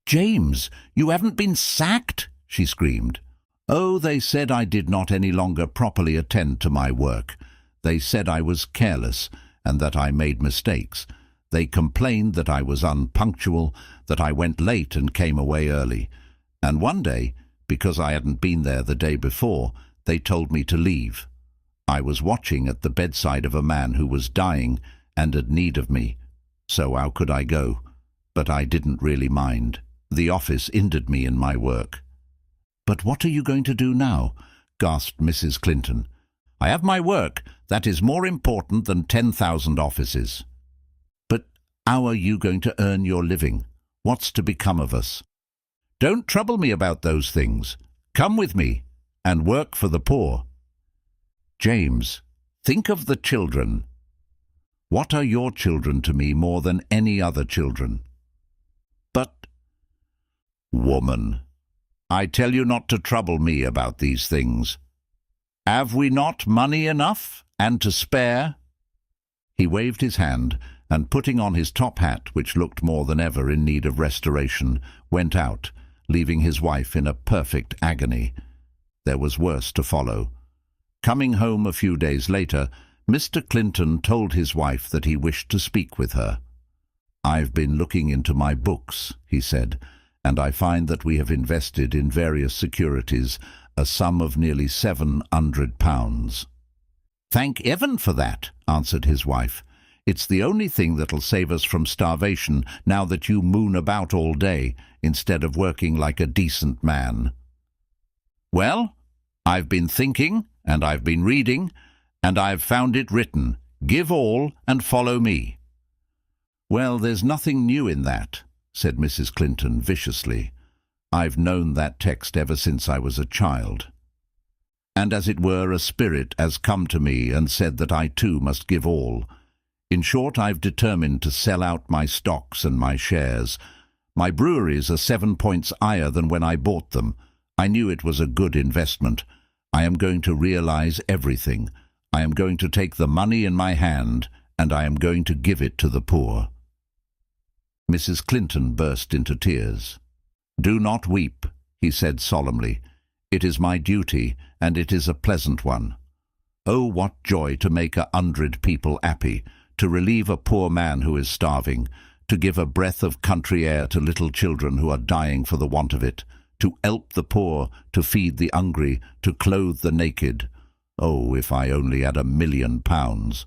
"James, you haven't been sacked?" she screamed. "Oh, they said I did not any longer properly attend to my work. They said I was careless, and that I made mistakes. They complained that I was unpunctual, that I went late and came away early. And one day, because I hadn't been there the day before, they told me to leave. I was watching at the bedside of a man who was dying and had need of me. So how could I go? But I didn't really mind. The office hindered me in my work." "But what are you going to do now?" gasped Mrs. Clinton. "I have my work. That is more important than 10,000 offices." "But how are you going to earn your living? What's to become of us?" "Don't trouble me about those things. Come with me and work for the poor." "James, think of the children. What are your children to me more than any other children?" "But—" "Woman, I tell you not to trouble me about these things. Have we not money enough, and to spare?" He waved his hand, and putting on his top hat, which looked more than ever in need of restoration, went out, leaving his wife in a perfect agony. There was worse to follow. Coming home a few days later, Mr. Clinton told his wife that he wished to speak with her. "I've been looking into my books," he said, "and I find that we have invested in various securities a sum of nearly £700. "Thank heaven for that," answered his wife. "It's the only thing that'll save us from starvation now that you moon about all day, instead of working like a decent man." "Well, I've been thinking, and I've been reading, and I've found it written, 'Give all and follow me.'" "Well, there's nothing new in that," said Mrs. Clinton viciously. "I've known that text ever since I was a child. And as it were, a spirit has come to me and said that I too must give all. In short, I've determined to sell out my stocks and my shares. My breweries are 7 points higher than when I bought them. I knew it was a good investment. I am going to realize everything. I am going to take the money in my hand, and I am going to give it to the poor." Mrs. Clinton burst into tears. "Do not weep," he said solemnly. "It is my duty, and it is a pleasant one. Oh, what joy to make 100 people happy, to relieve a poor man who is starving, to give a breath of country air to little children who are dying for the want of it, to help the poor, to feed the hungry, to clothe the naked. Oh, if I only had £1,000,000.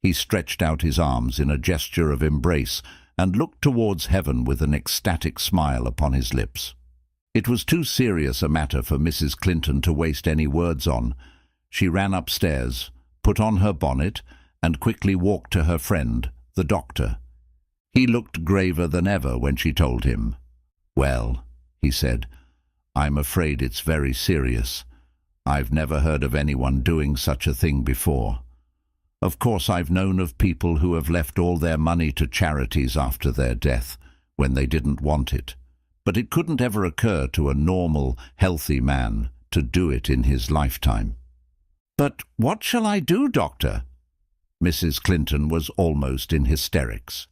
He stretched out his arms in a gesture of embrace and looked towards heaven with an ecstatic smile upon his lips. It was too serious a matter for Mrs. Clinton to waste any words on. She ran upstairs, put on her bonnet, and quickly walked to her friend, the doctor. He looked graver than ever when she told him. "Well," he said, "I'm afraid it's very serious. I've never heard of anyone doing such a thing before. Of course, I've known of people who have left all their money to charities after their death, when they didn't want it. But it couldn't ever occur to a normal, healthy man to do it in his lifetime." "But what shall I do, doctor?" Mrs. Clinton was almost in hysterics.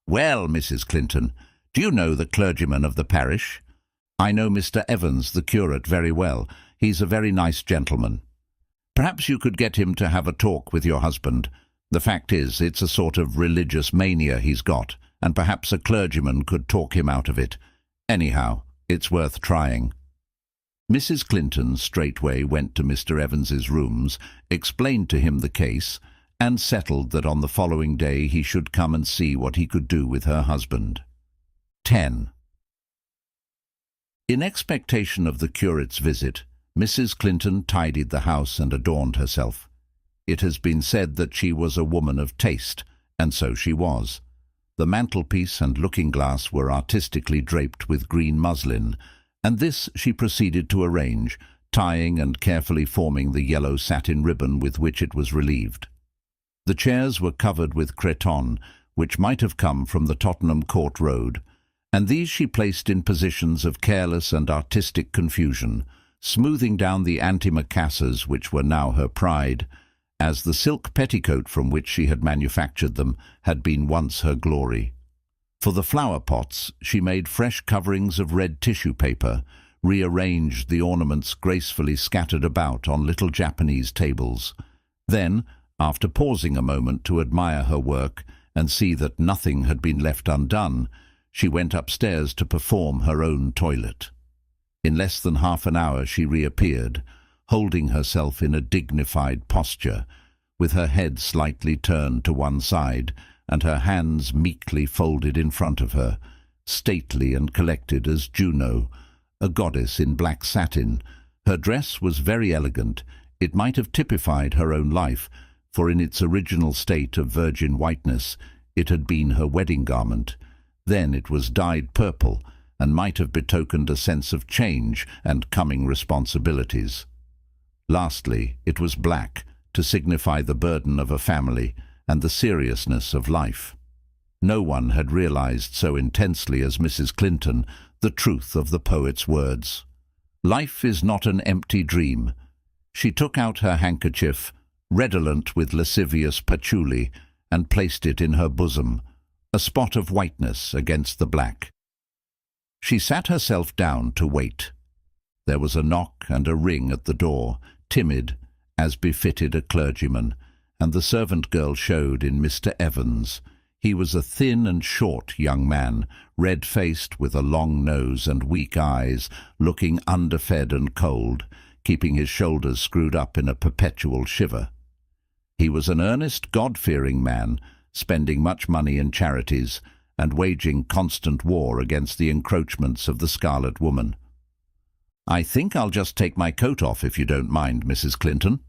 "Well, Mrs. Clinton, do you know the clergyman of the parish? I know Mr. Evans, the curate, very well. He's a very nice gentleman. Perhaps you could get him to have a talk with your husband. The fact is, it's a sort of religious mania he's got, and perhaps a clergyman could talk him out of it. Anyhow, it's worth trying." Mrs. Clinton straightway went to Mr. Evans's rooms, explained to him the case, and settled that on the following day he should come and see what he could do with her husband. 10. In expectation of the curate's visit, Mrs. Clinton tidied the house and adorned herself. It has been said that she was a woman of taste, and so she was. The mantelpiece and looking-glass were artistically draped with green muslin, and this she proceeded to arrange, tying and carefully forming the yellow satin ribbon with which it was relieved. The chairs were covered with cretonne, which might have come from the Tottenham Court Road, and these she placed in positions of careless and artistic confusion, smoothing down the antimacassars which were now her pride, as the silk petticoat from which she had manufactured them had been once her glory. For the flower pots she made fresh coverings of red tissue paper, rearranged the ornaments gracefully scattered about on little Japanese tables. Then, after pausing a moment to admire her work and see that nothing had been left undone, she went upstairs to perform her own toilet. In less than half an hour she reappeared, holding herself in a dignified posture, with her head slightly turned to one side and her hands meekly folded in front of her, stately and collected as Juno, a goddess in black satin. Her dress was very elegant. It might have typified her own life, for in its original state of virgin whiteness it had been her wedding garment. Then it was dyed purple, and might have betokened a sense of change and coming responsibilities. Lastly, it was black, to signify the burden of a family and the seriousness of life. No one had realized so intensely as Mrs. Clinton the truth of the poet's words. Life is not an empty dream. She took out her handkerchief, redolent with lascivious patchouli, and placed it in her bosom, a spot of whiteness against the black. She sat herself down to wait. There was a knock and a ring at the door, timid, as befitted a clergyman, and the servant girl showed in Mr. Evans. He was a thin and short young man, red-faced with a long nose and weak eyes, looking underfed and cold, keeping his shoulders screwed up in a perpetual shiver. He was an earnest, God-fearing man, spending much money in charities and waging constant war against the encroachments of the Scarlet Woman. "I think I'll just take my coat off, if you don't mind, Mrs. Clinton,"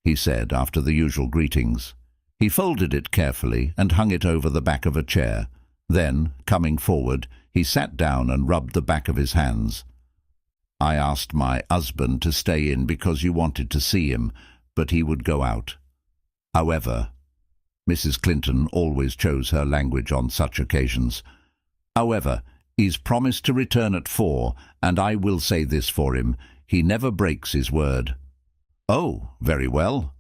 he said after the usual greetings. He folded it carefully and hung it over the back of a chair. Then, coming forward, he sat down and rubbed the back of his hands. "I asked my husband to stay in because you wanted to see him, but he would go out. However," Mrs. Clinton always chose her language on such occasions, "however, He's promised to return at 4, and I will say this for him, he never breaks his word." "Oh, very well.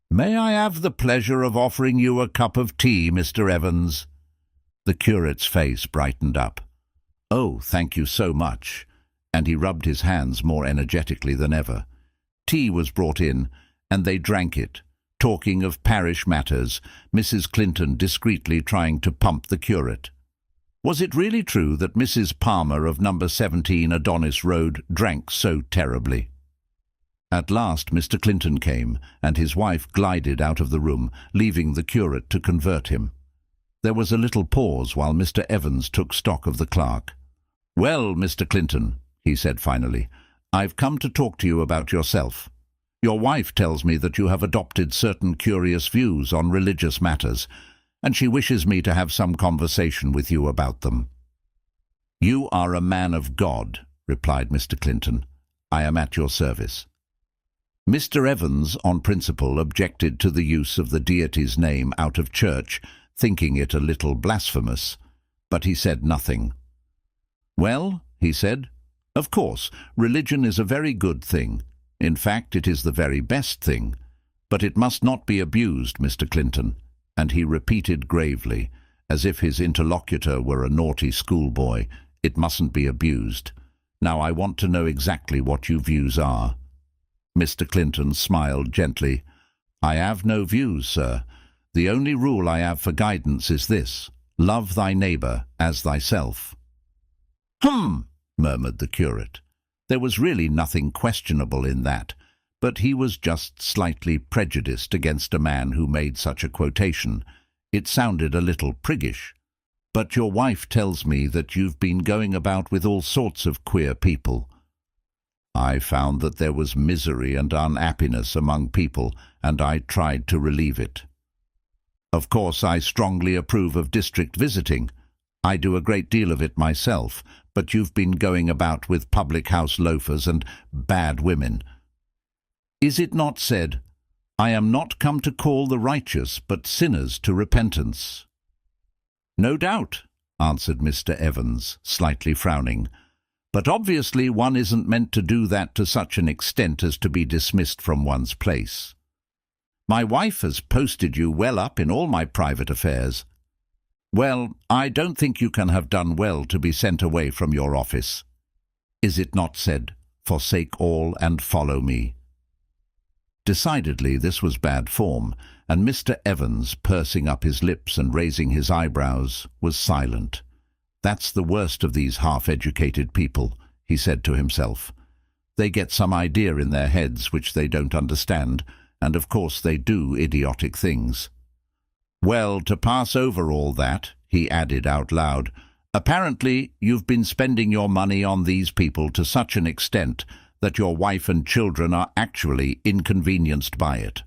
May I have the pleasure of offering you a cup of tea, Mr. Evans?" The curate's face brightened up. "Oh, thank you so much," and he rubbed his hands more energetically than ever. Tea was brought in, and they drank it, talking of parish matters, Mrs. Clinton discreetly trying to pump the curate. Was it really true that Mrs. Palmer of number 17 Adonis Road drank so terribly? At last Mr. Clinton came, and his wife glided out of the room, leaving the curate to convert him. There was a little pause while Mr. Evans took stock of the clerk. "Well, Mr. Clinton," he said finally, "I've come to talk to you about yourself. Your wife tells me that you have adopted certain curious views on religious matters, and she wishes me to have some conversation with you about them." "You are a man of God," replied Mr. Clinton. "I am at your service." Mr. Evans, on principle, objected to the use of the deity's name out of church, thinking it a little blasphemous, but he said nothing. "Well," he said, "of course, religion is a very good thing. In fact, it is the very best thing. But it must not be abused, Mr. Clinton," and he repeated gravely, as if his interlocutor were a naughty schoolboy, "It mustn't be abused. Now I want to know exactly what your views are." Mr. Clinton smiled gently. "I have no views, sir. The only rule I have for guidance is this: love thy neighbour as thyself." "Hum," murmured the curate. There was really nothing questionable in that, but he was just slightly prejudiced against a man who made such a quotation. It sounded a little priggish. "But your wife tells me that you've been going about with all sorts of queer people." "I found that there was misery and unhappiness among people, and I tried to relieve it. Of course, I strongly approve of district visiting. I do a great deal of it myself, but you've been going about with public-house loafers and bad women. Is it not said, 'I am not come to call the righteous, but sinners to repentance'?" "No doubt," answered Mr. Evans, slightly frowning. "But obviously one isn't meant to do that to such an extent as to be dismissed from one's place. My wife has posted you well up in all my private affairs. Well, I don't think you can have done well to be sent away from your office. Is it not said, 'Forsake all and follow me'?" Decidedly this was bad form, and Mr. Evans, pursing up his lips and raising his eyebrows, was silent. "That's the worst of these half-educated people," he said to himself. "They get some idea in their heads which they don't understand, and of course they do idiotic things. Well, to pass over all that," he added out loud, "apparently you've been spending your money on these people to such an extent that your wife and children are actually inconvenienced by it."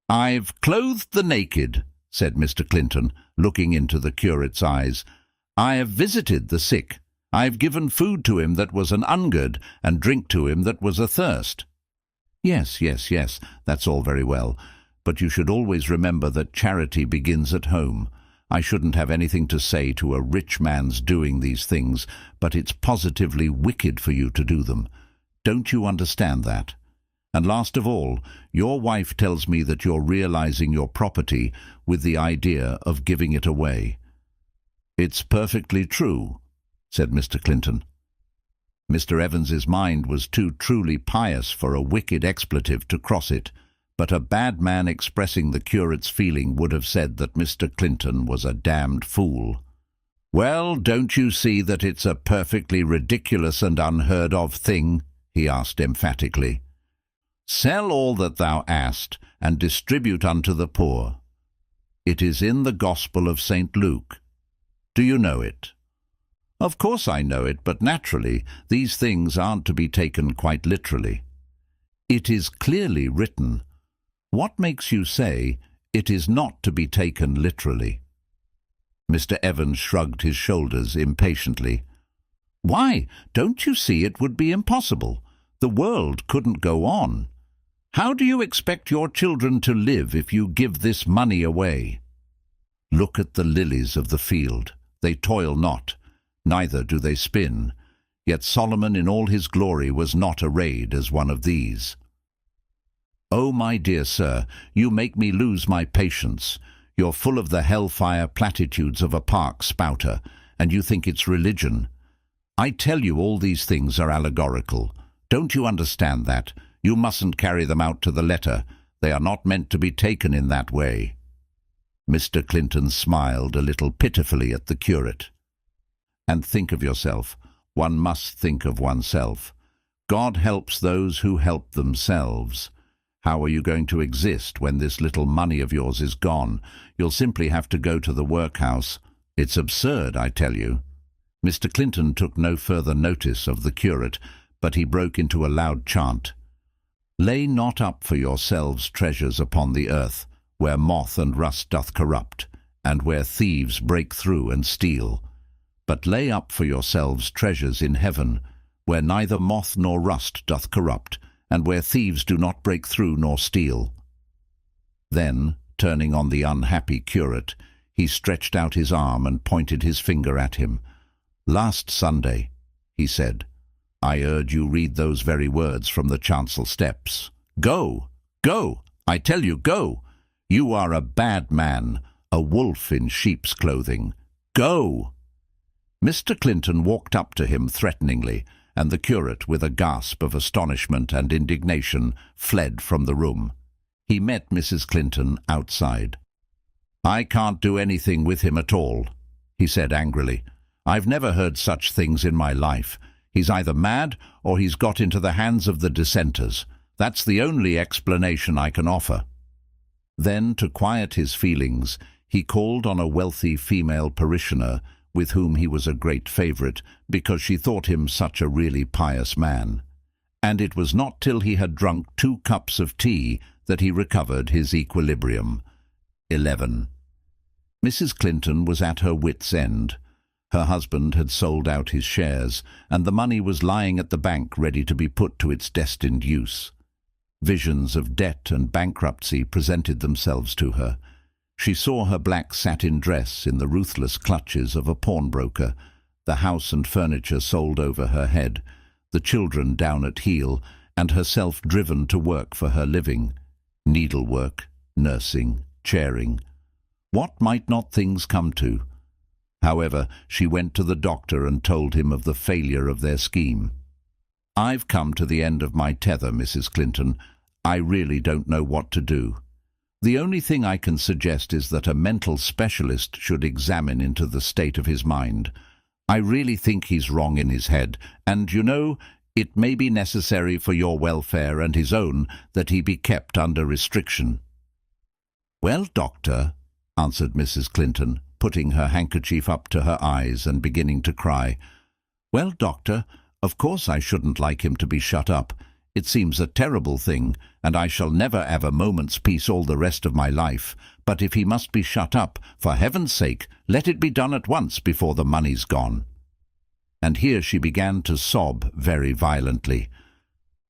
"I've clothed the naked," said Mr. Clinton, looking into the curate's eyes. "I have visited the sick. I have given food to him that was an hungered, and drink to him that was athirst." Yes, that's all very well. But you should always remember that charity begins at home. I shouldn't have anything to say to a rich man's doing these things, but it's positively wicked for you to do them. Don't you understand that? And last of all, your wife tells me that you're realizing your property with the idea of giving it away. "It's perfectly true," said Mr. Clinton. Mr. Evans's mind was too truly pious for a wicked expletive to cross it, but a bad man expressing the curate's feeling would have said that Mr. Clinton was a damned fool. "Well, don't you see that it's a perfectly ridiculous and unheard of thing?" he asked emphatically. "Sell all that thou hast, and distribute unto the poor. It is in the Gospel of St. Luke. Do you know it?" "Of course I know it, but naturally these things aren't to be taken quite literally." "It is clearly written. What makes you say it is not to be taken literally?" Mr. Evans shrugged his shoulders impatiently. "Why, don't you see it would be impossible? The world couldn't go on. How do you expect your children to live if you give this money away? Look at the lilies of the field. They toil not. neither do they spin. Yet Solomon in all his glory was not arrayed as one of these. "Oh, my dear sir, you make me lose my patience. You're full of the hellfire platitudes of a park spouter, and you think it's religion. I tell you all these things are allegorical. Don't you understand that? You mustn't carry them out to the letter. They are not meant to be taken in that way." Mr. Clinton smiled a little pitifully at the curate. "And think of yourself. One must think of oneself. God helps those who help themselves. How are you going to exist when this little money of yours is gone? You'll simply have to go to the workhouse. It's absurd, I tell you." Mr. Clinton took no further notice of the curate, but he broke into a loud chant. "Lay not up for yourselves treasures upon the earth, where moth and rust doth corrupt, and where thieves break through and steal. But lay up for yourselves treasures in heaven, where neither moth nor rust doth corrupt, and where thieves do not break through nor steal." Then, turning on the unhappy curate, he stretched out his arm and pointed his finger at him. "Last Sunday," he said, "I heard you read those very words from the chancel steps. Go! Go! I tell you, go! You are a bad man, a wolf in sheep's clothing. Go!" Mr. Clinton walked up to him threateningly, and the curate, with a gasp of astonishment and indignation, fled from the room. He met Mrs. Clinton outside. "I can't do anything with him at all," he said angrily. "I've never heard such things in my life. He's either mad or he's got into the hands of the dissenters. That's the only explanation I can offer." Then, to quiet his feelings, he called on a wealthy female parishioner with whom he was a great favourite, because she thought him such a really pious man. And it was not till he had drunk 2 cups of tea that he recovered his equilibrium. 11. Mrs. Clinton was at her wits' end. Her husband had sold out his shares, and the money was lying at the bank ready to be put to its destined use. Visions of debt and bankruptcy presented themselves to her. She saw her black satin dress in the ruthless clutches of a pawnbroker, the house and furniture sold over her head, the children down at heel, and herself driven to work for her living. Needlework, nursing, chairing. What might not things come to? However, she went to the doctor and told him of the failure of their scheme. "I've come to the end of my tether, Mrs. Clinton. I really don't know what to do. The only thing I can suggest is that a mental specialist should examine into the state of his mind. I really think he's wrong in his head, and, you know, it may be necessary for your welfare and his own that he be kept under restriction." "Well, doctor," answered Mrs. Clinton, putting her handkerchief up to her eyes and beginning to cry. "Well, doctor, of course I shouldn't like him to be shut up. It seems a terrible thing, and I shall never have a moment's peace all the rest of my life. But if he must be shut up, for heaven's sake, let it be done at once before the money's gone." And here she began to sob very violently.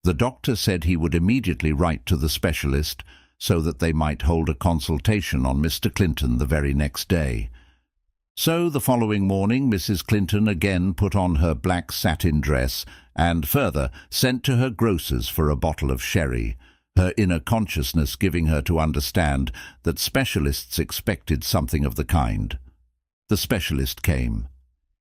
The doctor said he would immediately write to the specialist so that they might hold a consultation on Mr. Clinton the very next day. So the following morning Mrs. Clinton again put on her black satin dress and, further, sent to her grocer's for a bottle of sherry, her inner consciousness giving her to understand that specialists expected something of the kind. The specialist came.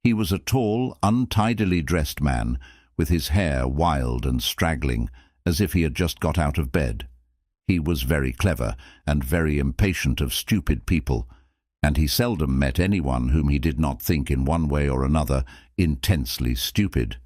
He was a tall, untidily dressed man, with his hair wild and straggling, as if he had just got out of bed. He was very clever and very impatient of stupid people, and he seldom met anyone whom he did not think in one way or another intensely stupid.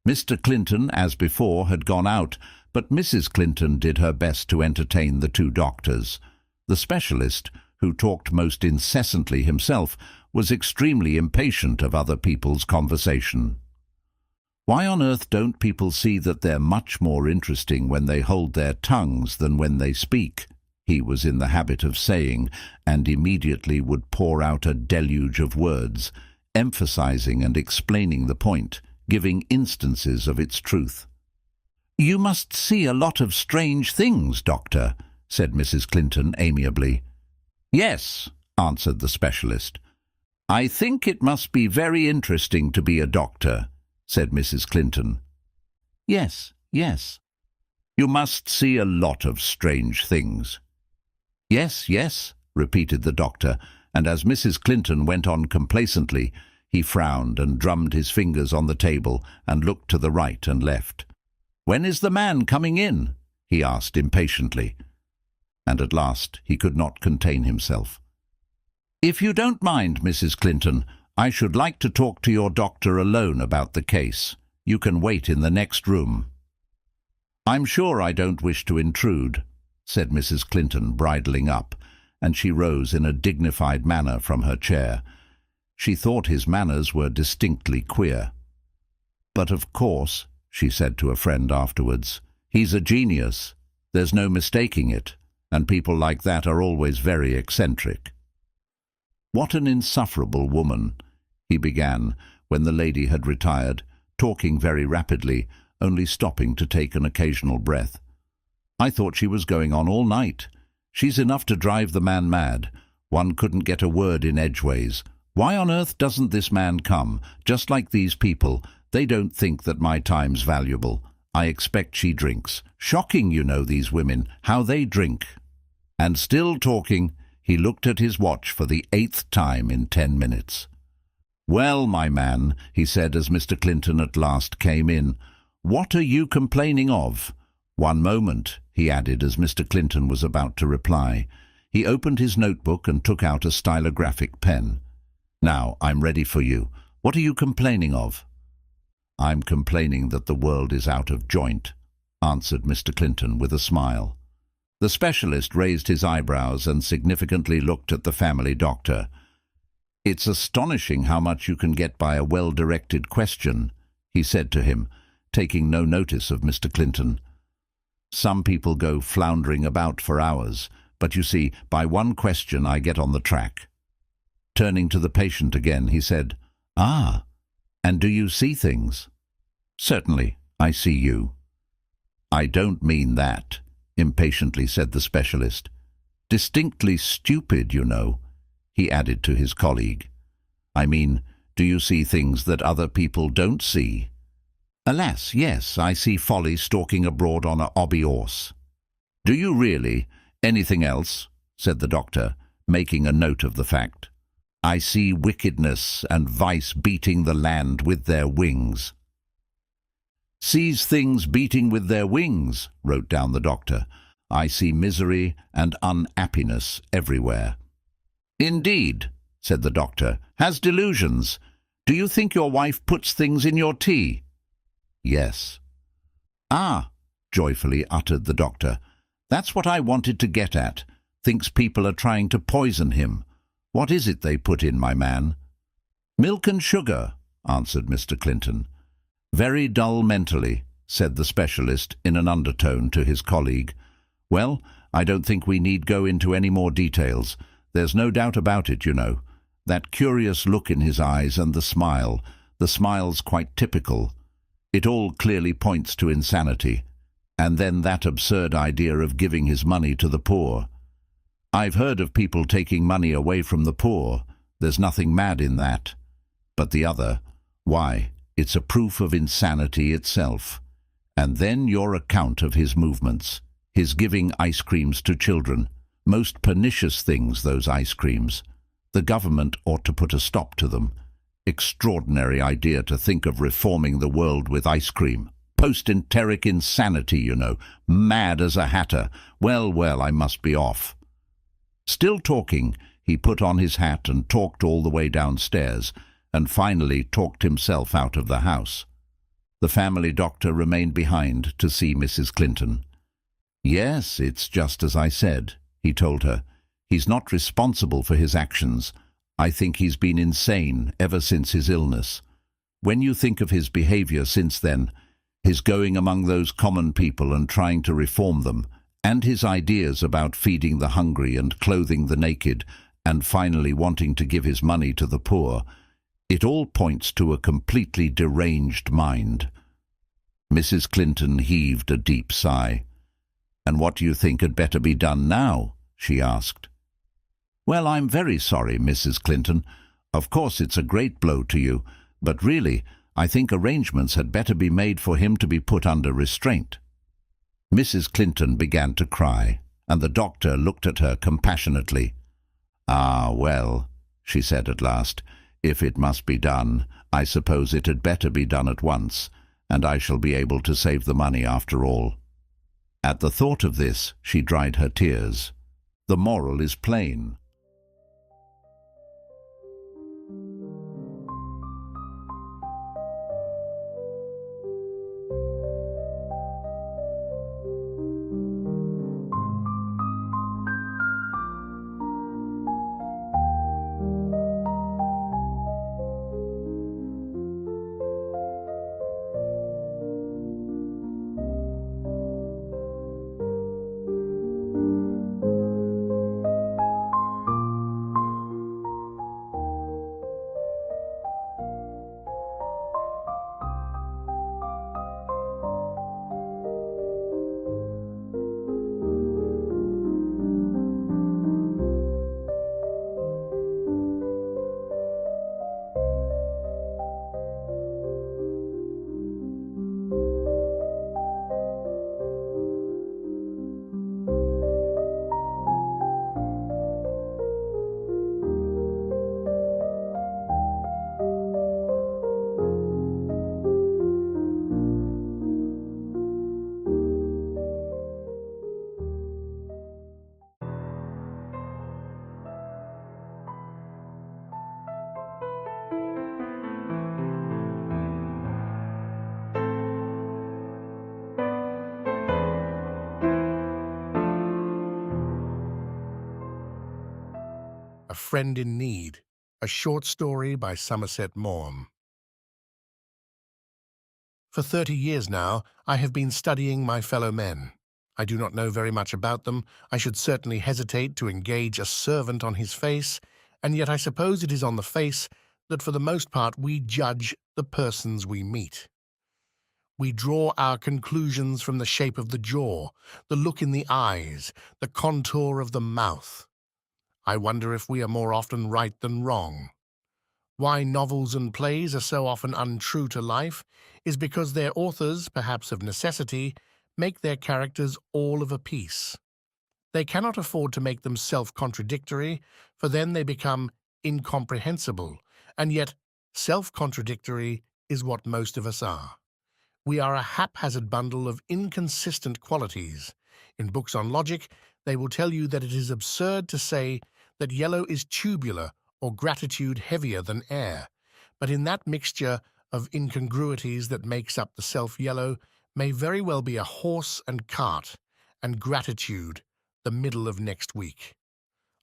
Mr. Clinton, as before, had gone out, but Mrs. Clinton did her best to entertain the 2 doctors. The specialist, who talked most incessantly himself, was extremely impatient of other people's conversation. Why on earth don't people see that they're much more interesting when they hold their tongues than when they speak? He was in the habit of saying, and immediately would pour out a deluge of words, emphasizing and explaining the point, giving instances of its truth. "You must see a lot of strange things, doctor," said Mrs. Clinton amiably. "Yes," answered the specialist. "I think it must be very interesting to be a doctor," said Mrs. Clinton. "Yes, yes." "You must see a lot of strange things." "Yes, yes," repeated the doctor, and as Mrs. Clinton went on complacently, he frowned and drummed his fingers on the table and looked to the right and left. "When is the man coming in?" he asked impatiently. And at last he could not contain himself. "If you don't mind, Mrs. Clinton, I should like to talk to your doctor alone about the case. You can wait in the next room." "I'm sure I don't wish to intrude," said Mrs. Clinton, bridling up, and she rose in a dignified manner from her chair. She thought his manners were distinctly queer. "But of course," she said to a friend afterwards, "he's a genius. There's no mistaking it, and people like that are always very eccentric." "What an insufferable woman," he began, when the lady had retired, talking very rapidly, only stopping to take an occasional breath. "I thought she was going on all night. She's enough to drive the man mad. One couldn't get a word in edgeways. Why on earth doesn't this man come? Just like these people, they don't think that my time's valuable. I expect she drinks. Shocking, you know, these women, how they drink." And still talking, he looked at his watch for the 8th time in 10 minutes. "Well, my man," he said as Mr. Clinton at last came in, "what are you complaining of?" "One moment," he added as Mr. Clinton was about to reply. He opened his notebook and took out a stylographic pen. "Now, I'm ready for you. What are you complaining of?" "I'm complaining that the world is out of joint," answered Mr. Clinton with a smile. The specialist raised his eyebrows and significantly looked at the family doctor. "It's astonishing how much you can get by a well-directed question," he said to him, taking no notice of Mr. Clinton. "Some people go floundering about for hours, but you see, by one question I get on the track." Turning to the patient again, he said, "Ah, and do you see things?" "Certainly, I see you." "I don't mean that," impatiently said the specialist. "Distinctly stupid, you know," he added to his colleague. "I mean, do you see things that other people don't see?" "Alas, yes, I see folly stalking abroad on a hobby horse." "Do you really? Anything else?" said the doctor, making a note of the fact. "I see wickedness and vice beating the land with their wings." "Sees things beating with their wings," wrote down the doctor. "I see misery and unhappiness everywhere." "Indeed," said the doctor. "Has delusions. Do you think your wife puts things in your tea?" "Yes." "Ah," joyfully uttered the doctor. "That's what I wanted to get at. Thinks people are trying to poison him. What is it they put in, my man?" "Milk and sugar," answered Mr. Clinton. "Very dull mentally," said the specialist in an undertone to his colleague. "Well, I don't think we need go into any more details. There's no doubt about it, you know. That curious look in his eyes and the smile's quite typical. It all clearly points to insanity. And then that absurd idea of giving his money to the poor. I've heard of people taking money away from the poor. There's nothing mad in that. But the other, why, it's a proof of insanity itself. And then your account of his movements, his giving ice creams to children. Most pernicious things, those ice creams. The government ought to put a stop to them. Extraordinary idea to think of reforming the world with ice cream. Post-enteric insanity, you know. Mad as a hatter. Well, well, I must be off." Still talking, he put on his hat and talked all the way downstairs, and finally talked himself out of the house. The family doctor remained behind to see Mrs. Clinton. "Yes, it's just as I said," he told her. "He's not responsible for his actions. I think he's been insane ever since his illness. When you think of his behavior since then, his going among those common people and trying to reform them, and his ideas about feeding the hungry and clothing the naked, and finally wanting to give his money to the poor, it all points to a completely deranged mind." Mrs. Clinton heaved a deep sigh. "And what do you think had better be done now?" she asked. "Well, I'm very sorry, Mrs. Clinton. Of course it's a great blow to you, but really, I think arrangements had better be made for him to be put under restraint." Mrs. Clinton began to cry, and the doctor looked at her compassionately. "Ah, well," she said at last, "if it must be done, I suppose it had better be done at once, and I shall be able to save the money after all." At the thought of this, she dried her tears. The moral is plain. A Friend in Need, a short story by Somerset Maugham. For 30 years now, I have been studying my fellow men. I do not know very much about them. I should certainly hesitate to engage a servant on his face, and yet I suppose it is on the face that for the most part we judge the persons we meet. We draw our conclusions from the shape of the jaw, the look in the eyes, the contour of the mouth. I wonder if we are more often right than wrong. Why novels and plays are so often untrue to life is because their authors, perhaps of necessity, make their characters all of a piece. They cannot afford to make them self-contradictory, for then they become incomprehensible, and yet self-contradictory is what most of us are. We are a haphazard bundle of inconsistent qualities. In books on logic, they will tell you that it is absurd to say that yellow is tubular or gratitude heavier than air, but in that mixture of incongruities that makes up the self-yellow may very well be a horse and cart, and gratitude the middle of next week.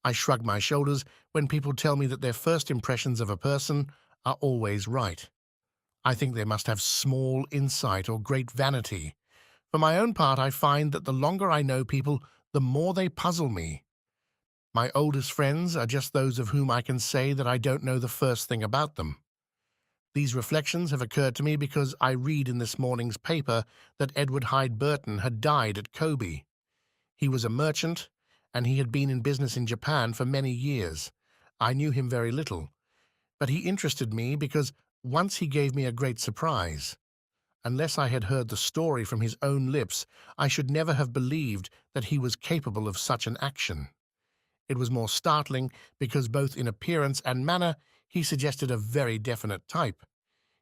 I shrug my shoulders when people tell me that their first impressions of a person are always right. I think they must have small insight or great vanity. For my own part, I find that the longer I know people, the more they puzzle me. My oldest friends are just those of whom I can say that I don't know the first thing about them. These reflections have occurred to me because I read in this morning's paper that Edward Hyde Burton had died at Kobe. He was a merchant, and he had been in business in Japan for many years. I knew him very little, but he interested me because once he gave me a great surprise. Unless I had heard the story from his own lips, I should never have believed that he was capable of such an action. It was more startling because both in appearance and manner he suggested a very definite type.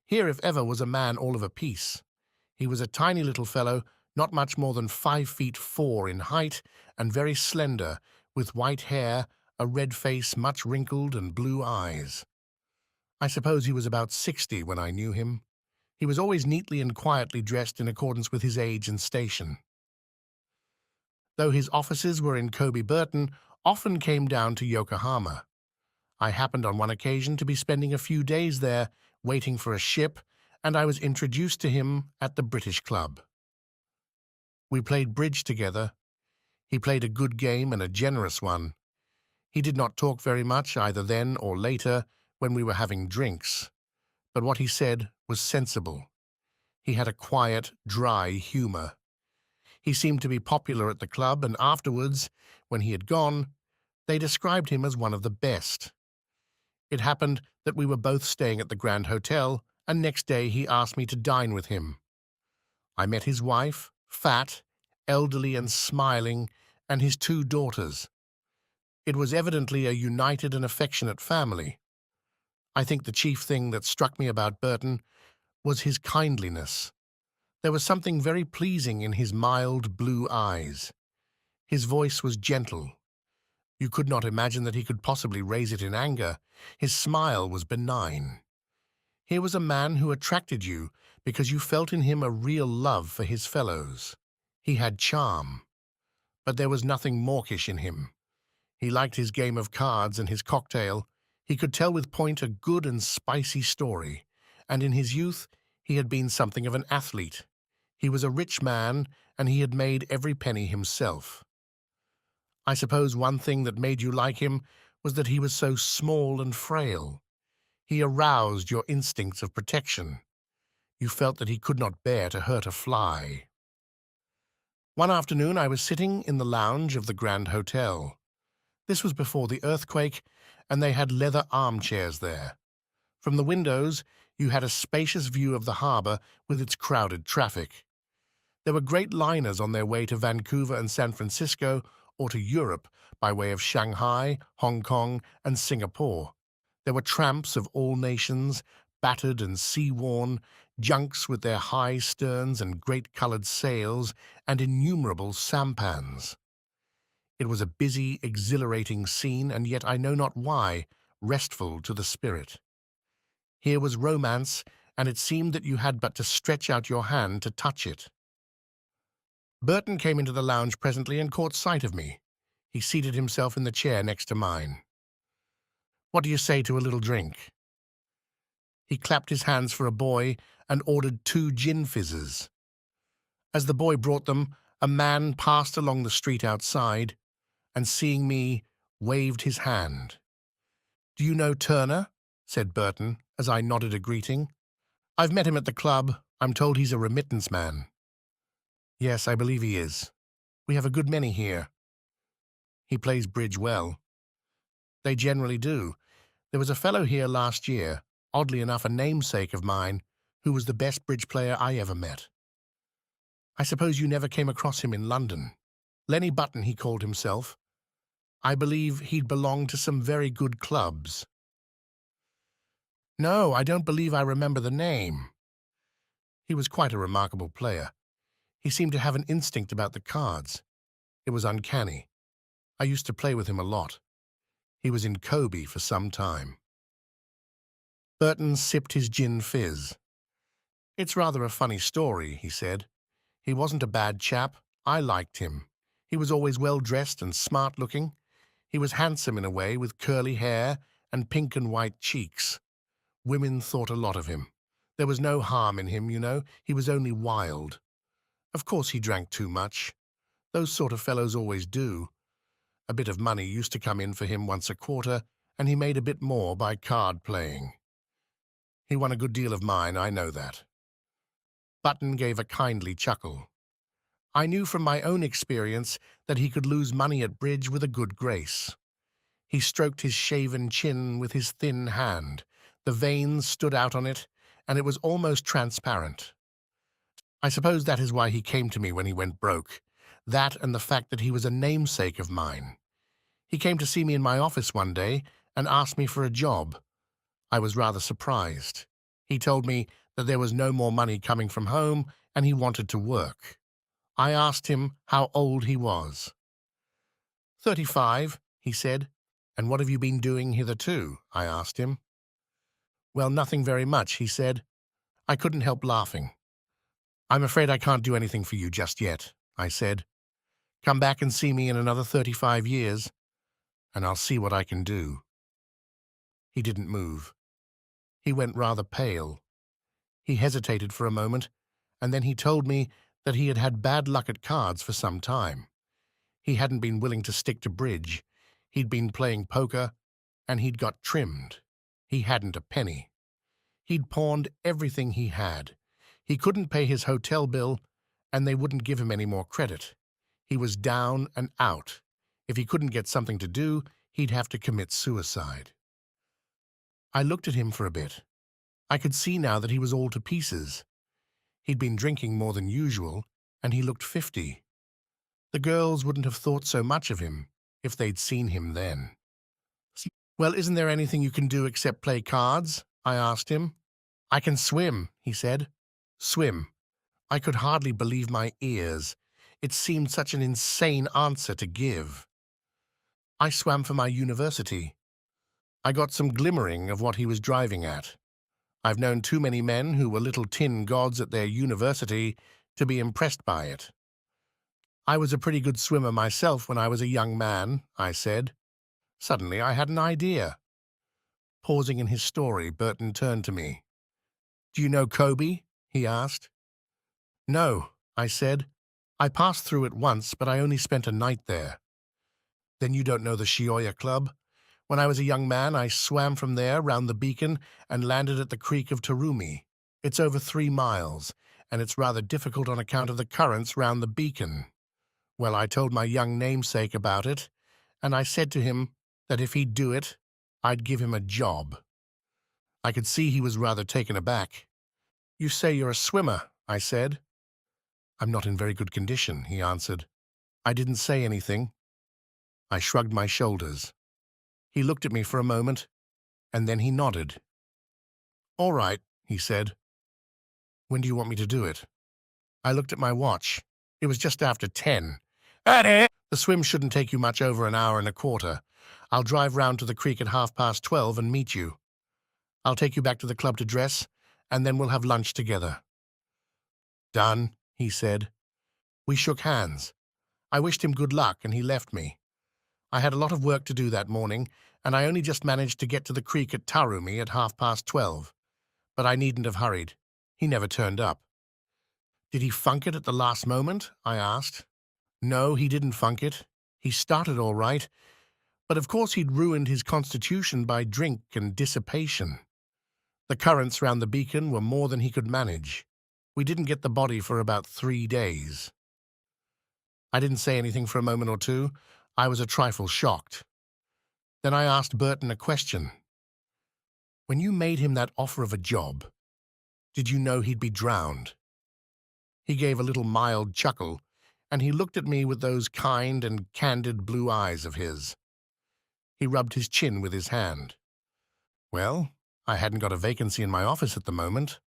Here, if ever, was a man all of a piece. He was a tiny little fellow, not much more than 5'4" in height, and very slender, with white hair, a red face much wrinkled, and blue eyes. I suppose he was about 60 when I knew him. He was always neatly and quietly dressed in accordance with his age and station. Though his offices were in Kobe, Burton often came down to Yokohama. I happened on one occasion to be spending a few days there, waiting for a ship, and I was introduced to him at the British Club. We played bridge together. He played a good game and a generous one. He did not talk very much either then or later when we were having drinks, but what he said was sensible. He had a quiet, dry humor. He seemed to be popular at the club, and afterwards, when he had gone, they described him as one of the best. It happened that we were both staying at the Grand Hotel, and next day he asked me to dine with him. I met his wife, fat, elderly and smiling, and his two daughters. It was evidently a united and affectionate family. I think the chief thing that struck me about Burton was his kindliness. There was something very pleasing in his mild blue eyes. His voice was gentle. You could not imagine that he could possibly raise it in anger. His smile was benign. Here was a man who attracted you because you felt in him a real love for his fellows. He had charm, but there was nothing mawkish in him. He liked his game of cards and his cocktail. He could tell with point a good and spicy story, and in his youth he had been something of an athlete. He was a rich man, and he had made every penny himself. I suppose one thing that made you like him was that he was so small and frail. He aroused your instincts of protection. You felt that he could not bear to hurt a fly. One afternoon I was sitting in the lounge of the Grand Hotel. This was before the earthquake, and they had leather armchairs there. From the windows you had a spacious view of the harbour with its crowded traffic. There were great liners on their way to Vancouver and San Francisco, or to Europe by way of Shanghai, Hong Kong, and Singapore. There were tramps of all nations, battered and sea-worn, junks with their high sterns and great coloured sails, and innumerable sampans. It was a busy, exhilarating scene, and yet I know not why, restful to the spirit. Here was romance, and it seemed that you had but to stretch out your hand to touch it. Burton came into the lounge presently and caught sight of me. He seated himself in the chair next to mine. "What do you say to a little drink?" He clapped his hands for a boy and ordered 2 gin fizzes. As the boy brought them, a man passed along the street outside, and seeing me, waved his hand. "Do you know Turner?" said Burton, as I nodded a greeting. "I've met him at the club. I'm told he's a remittance man." "Yes, I believe he is. We have a good many here." "He plays bridge well." "They generally do. There was a fellow here last year, oddly enough a namesake of mine, who was the best bridge player I ever met." "I suppose you never came across him in London." "Lenny Button, he called himself. I believe he'd belonged to some very good clubs." "No, I don't believe I remember the name." He was quite a remarkable player. He seemed to have an instinct about the cards. It was uncanny. I used to play with him a lot. He was in Kobe for some time. Burton sipped his gin fizz. "It's rather a funny story," he said. "He wasn't a bad chap. I liked him. He was always well-dressed and smart-looking. He was handsome in a way, with curly hair and pink and white cheeks. Women thought a lot of him. There was no harm in him, you know. He was only wild. Of course he drank too much. Those sort of fellows always do. A bit of money used to come in for him once a quarter, and he made a bit more by card-playing. He won a good deal of mine, I know that." Button gave a kindly chuckle. I knew from my own experience that he could lose money at bridge with a good grace. He stroked his shaven chin with his thin hand. The veins stood out on it, and it was almost transparent. I suppose that is why he came to me when he went broke. That and the fact that he was a namesake of mine. He came to see me in my office one day and asked me for a job. I was rather surprised. He told me that there was no more money coming from home and he wanted to work. I asked him how old he was. 35, he said. "And what have you been doing hitherto?" I asked him. "Well, nothing very much," he said. I couldn't help laughing. "I'm afraid I can't do anything for you just yet," I said. "Come back and see me in another 35 years, and I'll see what I can do." He didn't move. He went rather pale. He hesitated for a moment, and then he told me that he had had bad luck at cards for some time. He hadn't been willing to stick to bridge. He'd been playing poker, and he'd got trimmed. He hadn't a penny. He'd pawned everything he had. He couldn't pay his hotel bill, and they wouldn't give him any more credit. He was down and out. If he couldn't get something to do, he'd have to commit suicide. I looked at him for a bit. I could see now that he was all to pieces. He'd been drinking more than usual, and he looked 50. The girls wouldn't have thought so much of him if they'd seen him then. "Well, isn't there anything you can do except play cards?" I asked him. "I can swim," he said. Swim. I could hardly believe my ears. It seemed such an insane answer to give. I swam for my university. I got some glimmering of what he was driving at. I've known too many men who were little tin gods at their university to be impressed by it. "I was a pretty good swimmer myself when I was a young man," I said. Suddenly I had an idea. Pausing in his story, Burton turned to me. "Do you know Kobe?" he asked. "No," I said. "I passed through it once, but I only spent a night there." "Then you don't know the Shioya Club? When I was a young man, I swam from there round the beacon and landed at the creek of Tarumi. It's over 3 miles, and it's rather difficult on account of the currents round the beacon. Well, I told my young namesake about it, and I said to him that if he'd do it, I'd give him a job." I could see he was rather taken aback. "You say you're a swimmer," I said. "I'm not in very good condition," he answered. I didn't say anything. I shrugged my shoulders. He looked at me for a moment, and then he nodded. "All right," he said. "When do you want me to do it?" I looked at my watch. It was just after 10. "The swim shouldn't take you much over an hour and a quarter. I'll drive round to the creek at 12:30 and meet you. I'll take you back to the club to dress, and then we'll have lunch together." "Done," he said. We shook hands. I wished him good luck, and he left me. I had a lot of work to do that morning, and I only just managed to get to the creek at Tarumi at 12:30. But I needn't have hurried. He never turned up. "Did he funk it at the last moment?" I asked. "No, he didn't funk it. He started all right, but of course he'd ruined his constitution by drink and dissipation. The currents round the beacon were more than he could manage. We didn't get the body for about 3 days." I didn't say anything for a moment or two. I was a trifle shocked. Then I asked Burton a question. "When you made him that offer of a job, did you know he'd be drowned?" He gave a little mild chuckle, and he looked at me with those kind and candid blue eyes of his. He rubbed his chin with his hand. "Well, I hadn't got a vacancy in my office at the moment.